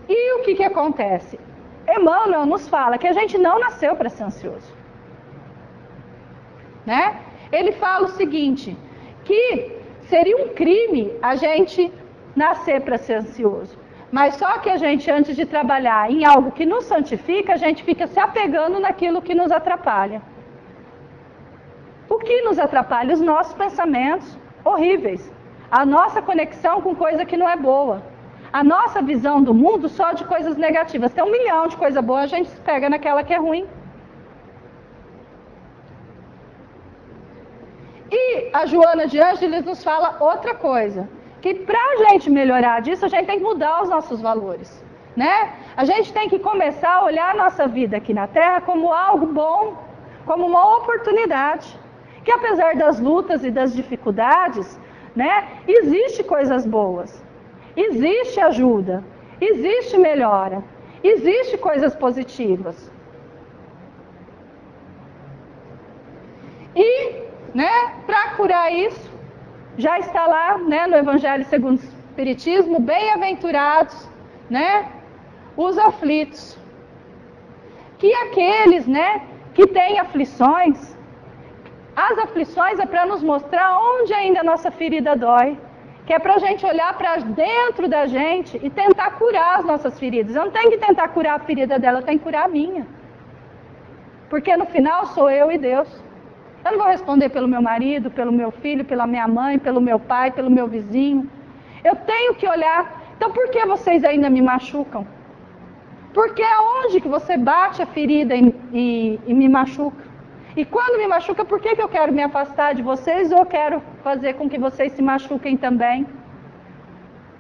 E o que acontece? Emmanuel nos fala que a gente não nasceu para ser ansioso, né? Ele fala o seguinte, que seria um crime a gente nascer para ser ansioso. Mas só que a gente, antes de trabalhar em algo que nos santifica, a gente fica se apegando naquilo que nos atrapalha. O que nos atrapalha? Os nossos pensamentos horríveis. A nossa conexão com coisa que não é boa. A nossa visão do mundo só de coisas negativas. Tem 1 milhão de coisa boa, a gente se pega naquela que é ruim. E a Joana de Ângeles nos fala outra coisa. Que para a gente melhorar disso, a gente tem que mudar os nossos valores, né? A gente tem que começar a olhar a nossa vida aqui na Terra como algo bom, como uma oportunidade. Que apesar das lutas e das dificuldades, né, existe coisas boas, existe ajuda, existe melhora, existe coisas positivas. E, né, para curar isso, já está lá, né, no Evangelho segundo o Espiritismo, bem-aventurados, né, os aflitos. Que aqueles, né, que têm aflições, as aflições é para nos mostrar onde ainda a nossa ferida dói, que é para a gente olhar para dentro da gente e tentar curar as nossas feridas. Eu não tenho que tentar curar a ferida dela, eu tenho que curar a minha. Porque no final sou eu e Deus. Eu não vou responder pelo meu marido, pelo meu filho, pela minha mãe, pelo meu pai, pelo meu vizinho. Eu tenho que olhar. Então por que vocês ainda me machucam? Porque é onde que você bate a ferida e me machuca? E quando me machuca, por que eu quero me afastar de vocês ou eu quero fazer com que vocês se machuquem também?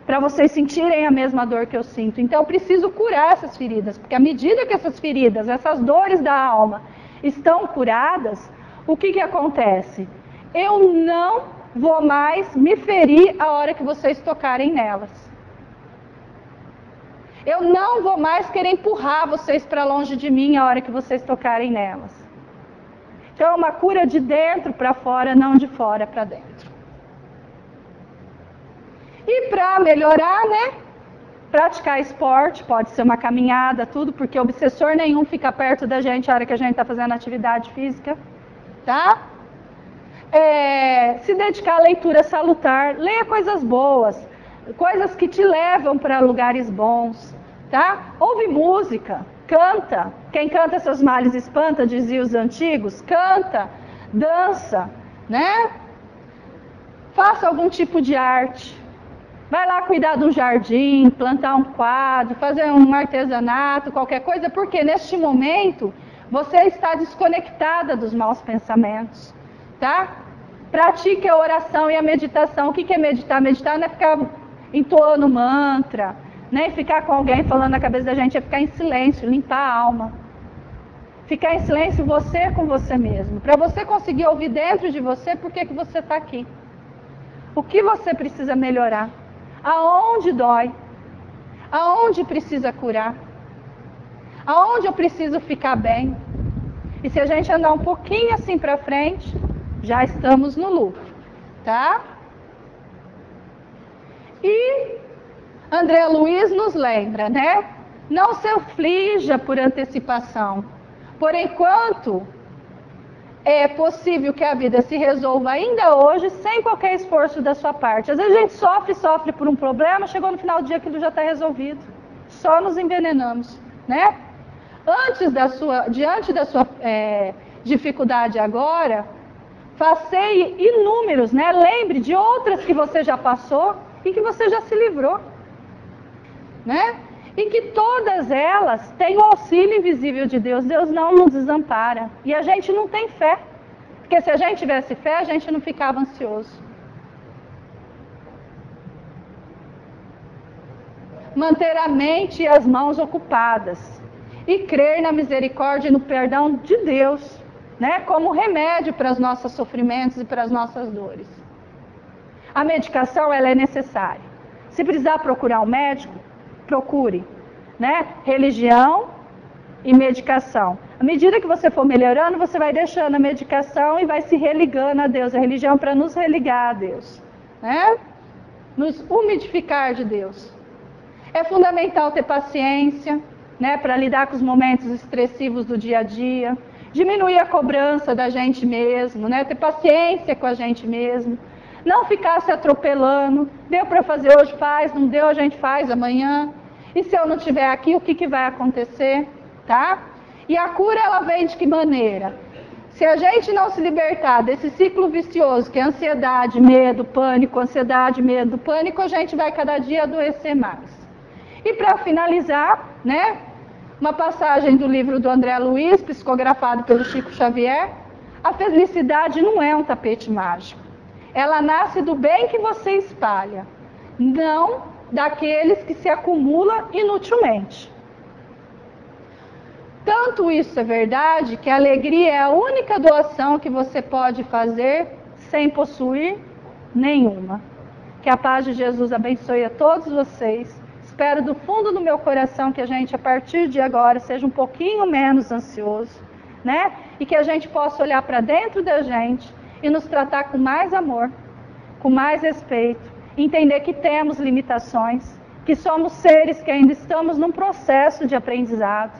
Para vocês sentirem a mesma dor que eu sinto. Então eu preciso curar essas feridas, porque à medida que essas feridas, essas dores da alma estão curadas, o que acontece? Eu não vou mais me ferir a hora que vocês tocarem nelas. Eu não vou mais querer empurrar vocês para longe de mim a hora que vocês tocarem nelas. Então é uma cura de dentro para fora, não de fora para dentro. E para melhorar, né? Praticar esporte, pode ser uma caminhada, tudo, porque obsessor nenhum fica perto da gente a hora que a gente está fazendo atividade física, tá? Se dedicar à leitura salutar, leia coisas boas, coisas que te levam para lugares bons, tá? Ouve música, canta. Quem canta seus males espanta, diziam os antigos. Canta, dança, né? Faça algum tipo de arte. Vai lá cuidar de um jardim, plantar um quadro, fazer um artesanato, qualquer coisa, porque neste momento você está desconectada dos maus pensamentos, tá? Pratique a oração e a meditação. O que é meditar? Meditar não é ficar entoando mantra, nem ficar com alguém falando na cabeça da gente, é ficar em silêncio, limpar a alma. Ficar em silêncio você com você mesmo, para você conseguir ouvir dentro de você por que você está aqui. O que você precisa melhorar? Aonde dói? Aonde precisa curar? Aonde eu preciso ficar bem? E se a gente andar um pouquinho assim para frente, já estamos no lucro, tá? E André Luiz nos lembra, né? Não se aflija por antecipação. Por enquanto, é possível que a vida se resolva ainda hoje sem qualquer esforço da sua parte. Às vezes a gente sofre por um problema, chegou no final do dia aquilo já está resolvido. Só nos envenenamos, né? Diante da sua dificuldade agora, faceie inúmeros, né? Lembre de outras que você já passou e que você já se livrou, né? E que todas elas têm o auxílio invisível de Deus. Deus não nos desampara. E a gente não tem fé. Porque se a gente tivesse fé, a gente não ficava ansioso. Manter a mente e as mãos ocupadas. E crer na misericórdia e no perdão de Deus, né? Como remédio para os nossos sofrimentos e para as nossas dores. A medicação, ela é necessária. Se precisar procurar um médico, procure, né? Religião e medicação. À medida que você for melhorando, você vai deixando a medicação e vai se religando a Deus. A religião é para nos religar a Deus, né? Nos umidificar de Deus. É fundamental ter paciência, né? Para lidar com os momentos estressivos do dia a dia. Diminuir a cobrança da gente mesmo, né? Ter paciência com a gente mesmo. Não ficar se atropelando. Deu para fazer hoje, faz. Não deu, a gente faz amanhã. E se eu não estiver aqui, o que vai acontecer? Tá? E a cura, ela vem de que maneira? Se a gente não se libertar desse ciclo vicioso, que é ansiedade, medo, pânico, ansiedade, medo, pânico, a gente vai cada dia adoecer mais. E para finalizar, né? Uma passagem do livro do André Luiz, psicografado pelo Chico Xavier. A felicidade não é um tapete mágico. Ela nasce do bem que você espalha, não daqueles que se acumulam inutilmente. Tanto isso é verdade que a alegria é a única doação que você pode fazer sem possuir nenhuma. Que a paz de Jesus abençoe a todos vocês. Espero do fundo do meu coração que a gente, a partir de agora, seja um pouquinho menos ansioso, né? E que a gente possa olhar para dentro da gente e nos tratar com mais amor, com mais respeito, entender que temos limitações, que somos seres que ainda estamos num processo de aprendizado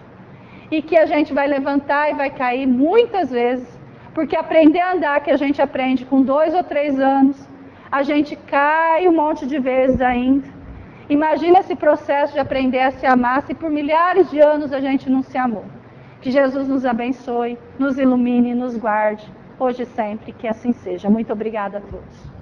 e que a gente vai levantar e vai cair muitas vezes, porque aprender a andar, que a gente aprende com 2 ou 3 anos, a gente cai um monte de vezes ainda. Imagina esse processo de aprender a se amar se por milhares de anos a gente não se amou. Que Jesus nos abençoe, nos ilumine e nos guarde, hoje e sempre, que assim seja. Muito obrigada a todos.